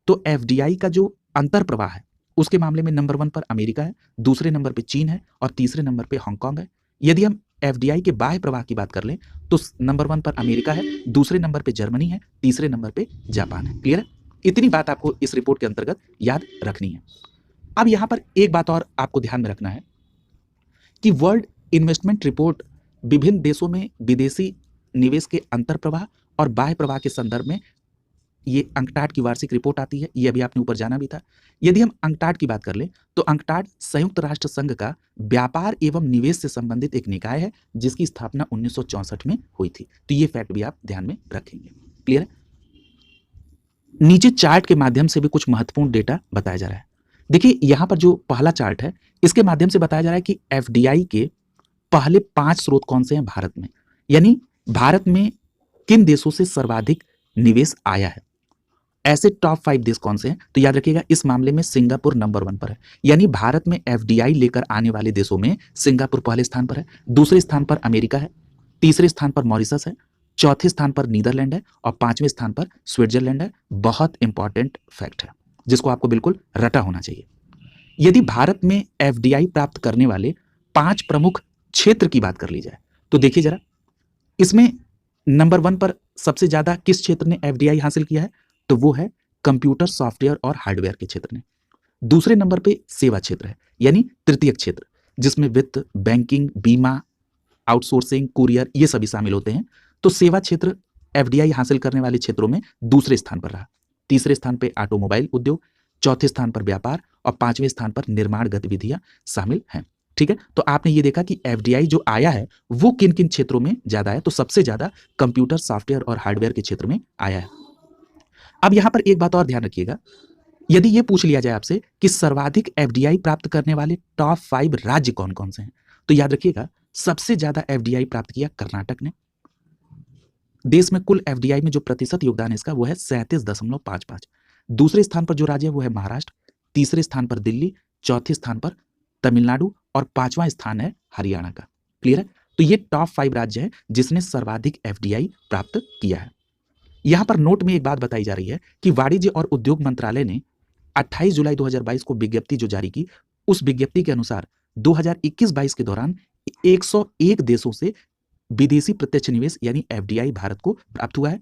तो एफडीआई का जो अंतर प्रवाह है उसके मामले में नंबर 1 पर अमेरिका है, दूसरे नंबर पे चीन है और तीसरे नंबर पे हांगकांग है। यदि हम एफडीआई के बाह्य प्रवाह की बात कर लें तो नंबर 1 पर अमेरिका है, दूसरे नंबर पे जर्मनी है, तीसरे नंबर पे जापान है। क्लियर है? इतनी बात आपको इस रिपोर्ट के अंतर्गत याद रखनी है। अब यहां पर एक बात और आपको ध्यान में रखना है कि वर्ल्ड इन्वेस्टमेंट रिपोर्ट विभिन्न देशों में विदेशी निवेश के अंतर प्रवाह और बाह्य प्रवाह के संदर्भ में ये अंकटाड की वार्षिक रिपोर्ट आती है, ये अभी आपने ऊपर जाना भी था। यदि हम अंकटाड की बात कर लें तो अंकटाड संयुक्त राष्ट्र संघ का व्यापार एवं निवेश से संबंधित एक निकाय है जिसकी स्थापना 1964 में हुई थी। तो ये फैक्ट भी आप ध्यान में रखेंगे। क्लियर है? नीचे चार्ट के माध्यम से भी कुछ महत्वपूर्ण डेटा बताया जा रहा है। देखिए यहां पर जो पहला चार्ट है इसके माध्यम से बताया जा रहा है कि एफडीआई के पहले 5 स्रोत कौन से हैं भारत में, यानी भारत में किन देशों से सर्वाधिक निवेश आया है, ऐसे टॉप 5 देश कौन से हैं। तो याद रखिएगा इस मामले में सिंगापुर नंबर 1 पर है, यानी भारत में एफडीआई लेकर आने वाले देशों में सिंगापुर पहले स्थान पर है, दूसरे स्थान पर अमेरिका है, तीसरे स्थान पर मॉरिशस है, चौथे स्थान पर नीदरलैंड है और 5वें स्थान पर स्विट्जरलैंड है। बहुत इंपॉर्टेंट फैक्ट है जिसको आपको बिल्कुल रटा होना चाहिए। यदि भारत में एफडीआई प्राप्त करने वाले 5 प्रमुख क्षेत्र की बात कर ली जाए तो देखिए जरा, इसमें नंबर 1 पर सबसे ज्यादा किस क्षेत्र ने एफडीआई हासिल किया है, तो वो है कंप्यूटर सॉफ्टवेयर और हार्डवेयर के क्षेत्र ने। दूसरे नंबर पे सेवा क्षेत्र है, यानी तृतीय क्षेत्र, जिसमें वित्त, बैंकिंग, बीमा, आउटसोर्सिंग, कुरियर ये सभी शामिल होते हैं। तो सेवा क्षेत्र एफडीआई हासिल करने वाले क्षेत्रों में दूसरे स्थान पर रहा। तीसरे स्थान पर ऑटोमोबाइल उद्योग, चौथे स्थान पर व्यापार और 5वें स्थान पर निर्माण गतिविधियां शामिल हैं। ठीक है, तो आपने ये देखा कि एफडीआई जो आया है वो किन किन क्षेत्रों में ज्यादा है, तो सबसे ज्यादा कंप्यूटर सॉफ्टवेयर और हार्डवेयर के क्षेत्र में आया है। अब यहां पर एक बात और ध्यान रखिएगा, यदि ये पूछ लिया जाए आपसे कि सर्वाधिक एफडीआई प्राप्त करने वाले टॉप 5 राज्य कौन कौन से हैं, तो याद रखिएगा सबसे ज्यादा एफडीआई प्राप्त किया कर्नाटक ने। देश में कुल एफडीआई में जो प्रतिशत योगदान है इसका वो है 37.55। दूसरे स्थान पर जो राज्य है वो है महाराष्ट्र, तीसरे स्थान पर दिल्ली, चौथे स्थान पर तमिलनाडु और 5वां स्थान है हरियाणा का। क्लियर है? तो ये टॉप 5 राज्य है जिसने सर्वाधिक एफडीआई प्राप्त किया है। यहां पर नोट में एक बात बताई जा रही है कि वाणिज्य और उद्योग मंत्रालय ने 28 जुलाई 2022 को विज्ञप्ति जो जारी की, उस विज्ञप्ति के अनुसार 2021-22 के दौरान 101 देशों से विदेशी प्रत्यक्ष निवेश यानी एफडीआई भारत को प्राप्त हुआ है।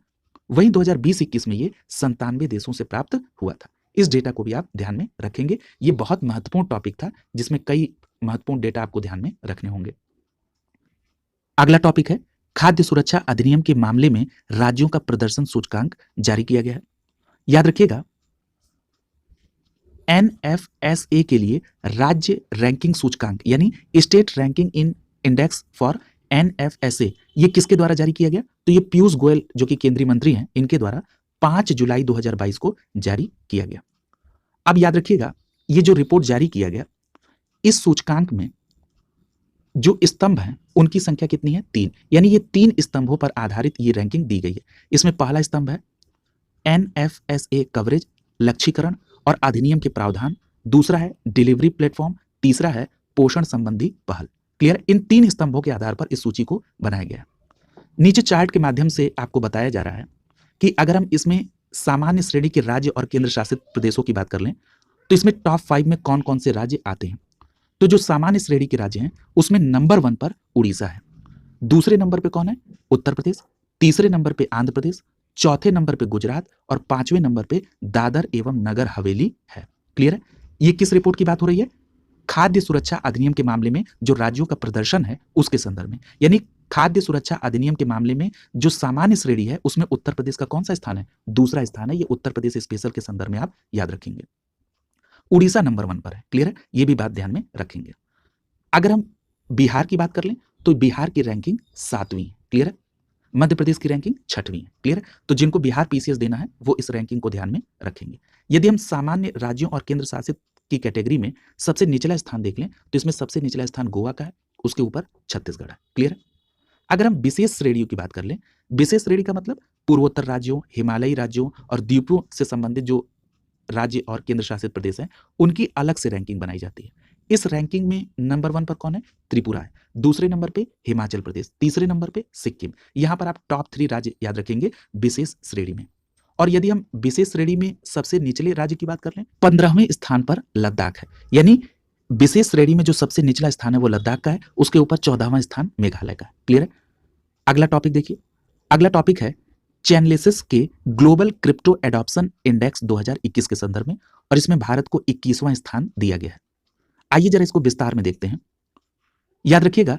वहीं 2020-21 में ये 97 देशों से प्राप्त हुआ था। इस डेटा को भी आप ध्यान में रखेंगे, ये बहुत महत्वपूर्ण टॉपिक था जिसमें कई महत्वपूर्ण डेटा आपको ध्यान में रखने होंगे। अगला टॉपिक है खाद्य सुरक्षा अधिनियम के मामले में राज्यों का प्रदर्शन सूचकांक जारी किया गया है। याद रखिएगा एनएफएसए के लिए राज्य रैंकिंग सूचकांक यानी state ranking in index for NFSA ये किसके द्वारा जारी किया गया, तो ये पीयूष गोयल जो कि केंद्रीय मंत्री हैं इनके द्वारा 5 जुलाई 2022 को जारी किया गया। अब याद रखिएगा ये जो रिपोर्ट जारी किया गया, इस सूचकांक में जो स्तंभ हैं उनकी संख्या कितनी है, 3, यानी ये 3 स्तंभों पर आधारित ये रैंकिंग दी गई है। इसमें पहला स्तंभ है एनएफएसए कवरेज, लक्ष्यीकरण और अधिनियम के प्रावधान, दूसरा है डिलीवरी प्लेटफॉर्म, तीसरा है पोषण संबंधी पहल। क्लियर? इन 3 स्तंभों के आधार पर इस सूची को बनाया गया है। नीचे चार्ट के माध्यम से आपको बताया जा रहा है कि अगर हम इसमें सामान्य श्रेणी के राज्य और केंद्र शासित प्रदेशों की बात कर लें तो इसमें टॉप 5 में कौन कौन से राज्य आते हैं। तो जो सामान्य श्रेणी के राज्य हैं उसमें नंबर 1 पर उड़ीसा है, दूसरे नंबर पे कौन है, उत्तर प्रदेश, तीसरे नंबर पे आंध्र प्रदेश, चौथे नंबर पे गुजरात और 5वें नंबर पे दादर एवं नगर हवेली है। क्लियर है? ये किस रिपोर्ट की बात हो रही है, खाद्य सुरक्षा अधिनियम के मामले में जो राज्यों का प्रदर्शन है उसके संदर्भ में, यानी खाद्य सुरक्षा अधिनियम के मामले में जो सामान्य श्रेणी है उसमें उत्तर प्रदेश का कौन सा स्थान है, दूसरा स्थान है। ये उत्तर प्रदेश स्पेशल के संदर्भ में आप याद रखेंगे। उड़ीसा नंबर 1 पर है। क्लियर है? ये भी बात ध्यान में रखेंगे। अगर हम बिहार की बात कर लें तो बिहार की रैंकिंग 7वीं है। क्लियर है? मध्य प्रदेश की रैंकिंग 6वीं है। क्लियर है? तो जिनको बिहार पीसीएस देना है वो इस रैंकिंग को ध्यान में रखेंगे। यदि हम सामान्य राज्यों और केंद्र शासित की कैटेगरी में सबसे निचला स्थान देख लें तो इसमें सबसे निचला स्थान गोवा का है, उसके ऊपर छत्तीसगढ़ है। क्लियर है? अगर हम विशेष श्रेणियों की बात कर लें, विशेष श्रेणी का मतलब पूर्वोत्तर राज्यों, हिमालयी राज्यों और द्वीपों से संबंधित जो राज्य और केंद्र शासित प्रदेश हैं उनकी अलग से रैंकिंग बनाई जाती है। इस रैंकिंग में नंबर 1 पर कौन है, त्रिपुरा है, दूसरे नंबर पे हिमाचल प्रदेश, तीसरे नंबर पे सिक्किम। यहां पर आप टॉप 3 राज्य याद रखेंगे विशेष श्रेणी में। और यदि हम विशेष श्रेणी में सबसे निचले राज्य की बात कर लें, 15वें स्थान पर लद्दाख है, यानी विशेष श्रेणी में जो सबसे निचला स्थान है वो लद्दाख का है, उसके ऊपर 14वां स्थान मेघालय का है। क्लियर है? अगला टॉपिक देखिए, अगला टॉपिक है चैनलिसिस के ग्लोबल क्रिप्टो एडॉप्शन इंडेक्स 2021 के संदर्भ में, और इसमें भारत को 21वां स्थान दिया गया है। आइए जरा इसको विस्तार में देखते हैं। याद रखिएगा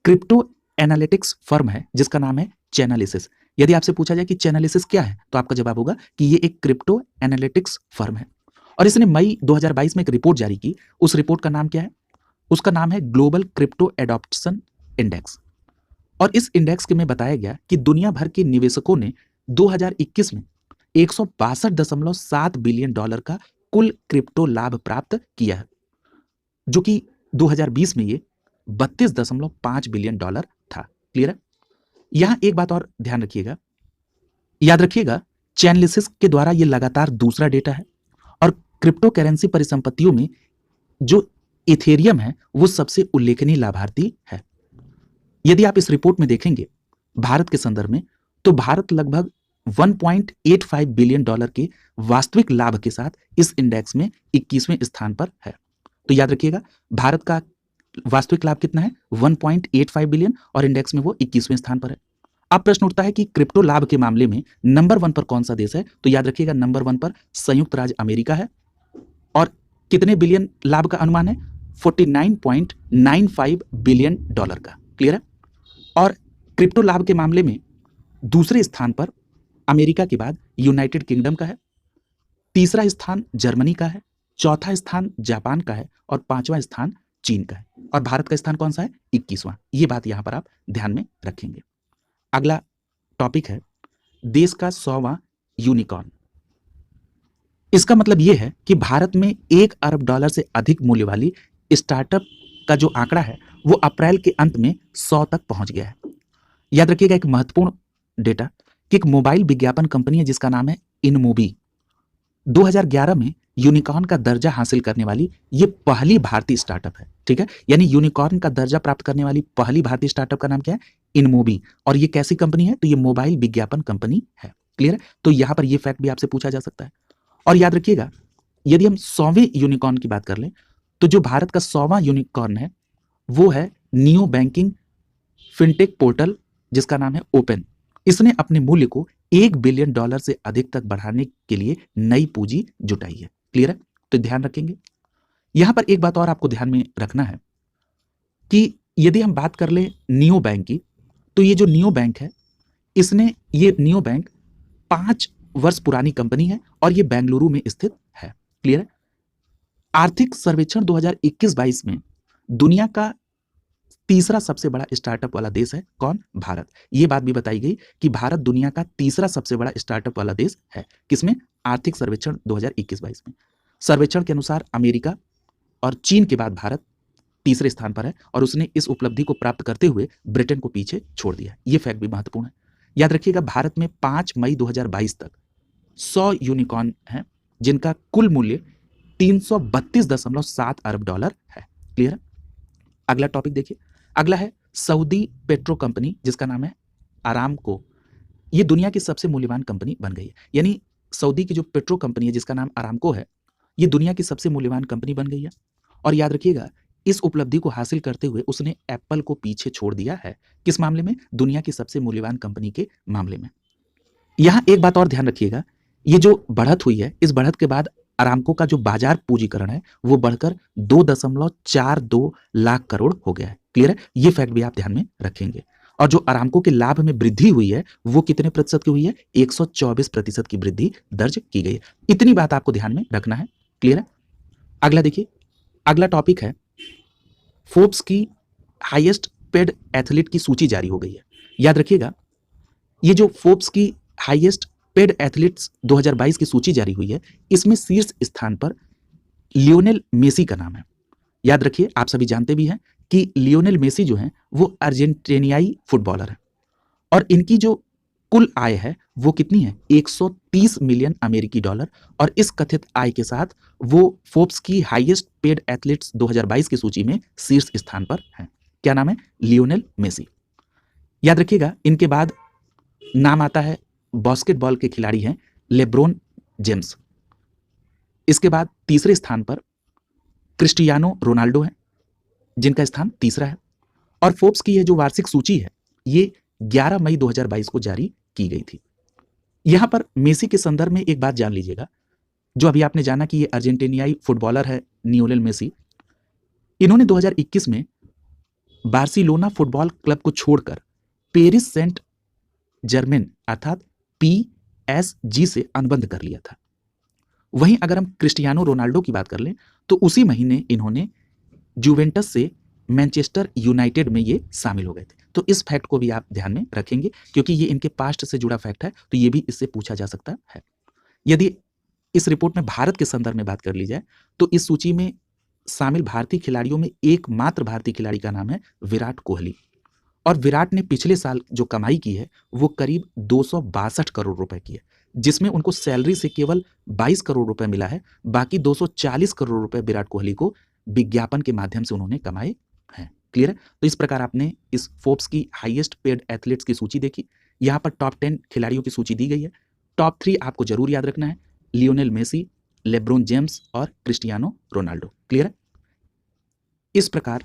क्रिप्टो एनालिटिक्स फर्म है जिसका नाम है चैनालिसिस। यदि आपसे पूछा जाए कि चैनालिसिस क्या है, तो आपका जवाब होगा कि ये एक क्रिप्टो एनालिटिक्स फर्म है और इसने मई 2022 में एक रिपोर्ट जारी की। उस रिपोर्ट का नाम क्या है? उसका नाम है ग्लोबल क्रिप्टो एडॉप्शन इंडेक्स। और इस इंडेक्स के में बताया गया कि दुनिया भर के निवेशकों ने 2021 में 162.7 बिलियन डॉलर का कुल क्रिप्टो लाभ प्राप्त किया है, जो कि 2020 में ये 32.5 बिलियन डॉलर था। क्लियर है? यहां एक बात और ध्यान रखिएगा, याद रखिएगा, चैनलिसिस के द्वारा ये लगातार दूसरा डेटा है और क्रिप्टो करेंसी परिसंपत्तियों में जो इथेरियम है वो सबसे उल्लेखनीय लाभार्थी है। यदि आप इस रिपोर्ट में देखेंगे भारत के संदर्भ में, तो भारत लगभग 1.85 बिलियन डॉलर के वास्तविक लाभ के साथ इस इंडेक्स में 21वें स्थान पर है। तो याद रखिएगा, भारत का वास्तविक लाभ कितना है? 1.85 बिलियन और इंडेक्स में वो 21वें स्थान पर है। अब प्रश्न उठता है कि क्रिप्टो लाभ के मामले में नंबर 1 पर कौन सा देश है? तो याद रखिएगा, नंबर 1 पर संयुक्त राज्य अमेरिका है और कितने बिलियन लाभ का अनुमान है? 49.95 बिलियन डॉलर का। क्लियर है? और क्रिप्टो लाभ के मामले में दूसरे स्थान पर अमेरिका के बाद यूनाइटेड किंगडम का है, तीसरा स्थान जर्मनी का है, चौथा स्थान जापान का है और पांचवा स्थान चीन का है। और भारत का स्थान कौन सा है? 21वां। ये बात यहां पर आप ध्यान में रखेंगे। अगला टॉपिक है देश का 100वां यूनिकॉर्न। इसका मतलब यह है कि भारत में 1 अरब डॉलर से अधिक मूल्य वाली स्टार्टअप का जो आंकड़ा है वो अप्रैल के अंत में 100 तक पहुंच गया है। याद रखिएगा, एक महत्वपूर्ण डेटा कि एक मोबाइल विज्ञापन कंपनी है जिसका नाम है इनमोबी, 2011 में यूनिकॉर्न का दर्जा हासिल करने वाली ये पहली भारतीय स्टार्टअप है। ठीक है, यानी यूनिकॉर्न का दर्जा प्राप्त करने वाली पहली भारतीय स्टार्टअप का नाम क्या है? इनमोबी। और ये कैसी कंपनी है? तो ये मोबाइल विज्ञापन कंपनी है। क्लियर है? तो यहां पर ये फैक्ट भी आपसे पूछा जा सकता है। और याद रखिएगा, यदि हम 100वें यूनिकॉर्न की बात कर लें, तो जो भारत का 100वां यूनिकॉर्न है वो है नियो बैंकिंग फिनटेक पोर्टल जिसका नाम है ओपन। इसने अपने मूल्य को 1 बिलियन डॉलर से अधिक तक बढ़ाने के लिए नई पूंजी जुटाई है। क्लियर है? तो ध्यान रखेंगे। यहां पर एक बात और आपको ध्यान में रखना है कि यदि हम बात कर लें नियो बैंक की, तो ये जो नियो बैंक है, ये नियो बैंक 5 वर्ष पुरानी कंपनी है और ये बेंगलुरु में स्थित है। क्लियर है? आर्थिक सर्वेक्षण 2021-22 में दुनिया का तीसरा सबसे बड़ा स्टार्टअप वाला देश है कौन? भारत। यह बात भी बताई गई कि भारत दुनिया का तीसरा सबसे बड़ा स्टार्टअप वाला देश है। किसमें? आर्थिक सर्वेक्षण 2021-22 में। सर्वेक्षण के अनुसार अमेरिका और चीन के बाद भारत तीसरे स्थान पर है और उसने इस उपलब्धि को प्राप्त करते हुए ब्रिटेन को पीछे छोड़ दिया। यह फैक्ट भी महत्वपूर्ण है। याद रखिएगा, भारत में 5 मई 2022 तक 100 यूनिकॉर्न हैं जिनका कुल मूल्य 332.7 अरब डॉलर है। क्लियर है? अगला टॉपिक देखिए। अगला है सऊदी पेट्रो कंपनी जिसका नाम है अरामको। ये दुनिया की सबसे मूल्यवान कंपनी बन गई है। यानी सऊदी की जो पेट्रो कंपनी है जिसका नाम अरामको है, ये दुनिया की सबसे मूल्यवान कंपनी बन गई है। और याद रखिएगा, इस उपलब्धि को हासिल करते हुए उसने एप्पल को पीछे छोड़ दिया है। किस मामले में? दुनिया की सबसे मूल्यवान कंपनी के मामले में। यहां एक बात और ध्यान रखिएगा, ये जो बढ़त हुई है, इस बढ़त के बाद अरामको का जो बाजार पूंजीकरण है वो बढ़कर 2.42 लाख करोड़ हो गया है। क्लियर है? ये फैक्ट भी आप ध्यान में रखेंगे। और जो अरामको के लाभ में वृद्धि हुई है वो कितने प्रतिशत की हुई है? 124% की वृद्धि दर्ज की गई है। इतनी बात आपको ध्यान में रखना है। क्लियर है? अगला देखिए, अगला टॉपिक है फोर्ब्स की हाईएस्ट पेड एथलीट की सूची जारी हो गई है। याद रखिएगा, ये जो फोर्ब्स की हाईएस्ट पेड एथलीट्स 2022 की सूची जारी हुई है, इसमें शीर्ष स्थान पर लियोनेल मेसी का नाम है। याद रखिए, आप सभी जानते भी हैं कि लियोनेल मेसी जो हैं वो अर्जेंटीनियाई फुटबॉलर है और इनकी जो कुल आय है वो कितनी है? 130 मिलियन अमेरिकी डॉलर। और इस कथित आय के साथ वो फोर्ब्स की हाईएस्ट पेड एथलीट्स 2022 की सूची में शीर्ष स्थान पर हैं। क्या नाम है? Lionel Messi. याद रखिएगा, इनके बाद नाम आता है बास्केटबॉल के खिलाड़ी हैं लेब्रोन जेम्स। इसके बाद तीसरे स्थान पर क्रिस्टियानो रोनाल्डो हैं जिनका स्थान तीसरा है। और फोर्ब्स की यह जो वार्षिक सूची है ये 11 मई 2022 को जारी की गई थी। यहां पर मेसी के संदर्भ में एक बात जान लीजिएगा, जो अभी आपने जाना कि ये अर्जेंटीनियाई फुटबॉलर है लियोनेल मेसी। इन्होंने 2021 में बार्सिलोना फुटबॉल क्लब को छोड़कर पेरिस सेंट जर्मेन अर्थात PSG से अनुबंध कर लिया था। वहीं अगर हम क्रिस्टियानो रोनाल्डो की बात कर लें तो उसी महीने इन्होंने जुवेंटस से मैनचेस्टर यूनाइटेड में ये शामिल हो गए थे। तो इस फैक्ट को भी आप ध्यान में रखेंगे क्योंकि ये इनके पास्ट से जुड़ा फैक्ट है, तो ये भी इससे पूछा जा सकता है। यदि इस रिपोर्ट में भारत के संदर्भ में बात कर ली जाए तो इस सूची में शामिल भारतीय खिलाड़ियों में एकमात्र भारतीय खिलाड़ी का नाम है विराट कोहली। और विराट ने पिछले साल जो कमाई की है वो करीब 262 करोड़ रुपए की है, जिसमें उनको सैलरी से केवल 22 करोड़ रुपए मिला है। बाकी 240 करोड़ रुपए विराट कोहली को विज्ञापन के माध्यम से उन्होंने कमाए हैं। क्लियर है? तो इस प्रकार आपने इस फोर्ब्स की हाईएस्ट पेड एथलीट्स की सूची देखी। यहाँ पर टॉप 10 खिलाड़ियों की सूची दी गई है। टॉप 3 आपको जरूर याद रखना है, लियोनेल मेसी, लेब्रोन जेम्स और क्रिस्टियानो रोनाल्डो। क्लियर है? इस प्रकार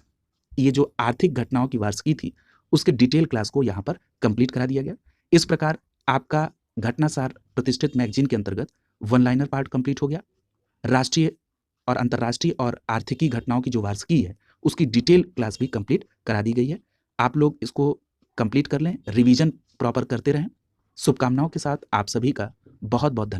ये जो आर्थिक घटनाओं की वार्षिकी थी उसके डिटेल क्लास को यहाँ पर कंप्लीट करा दिया गया। इस प्रकार आपका घटनासार प्रतिष्ठित मैगजीन के अंतर्गत वन लाइनर पार्ट कंप्लीट हो गया। राष्ट्रीय और अंतर्राष्ट्रीय और आर्थिकी घटनाओं की जो वार्षिकी है उसकी डिटेल क्लास भी कंप्लीट करा दी गई है। आप लोग इसको कंप्लीट कर लें, रिवीजन प्रॉपर करते रहें। शुभकामनाओं के साथ आप सभी का बहुत बहुत धन्यवाद।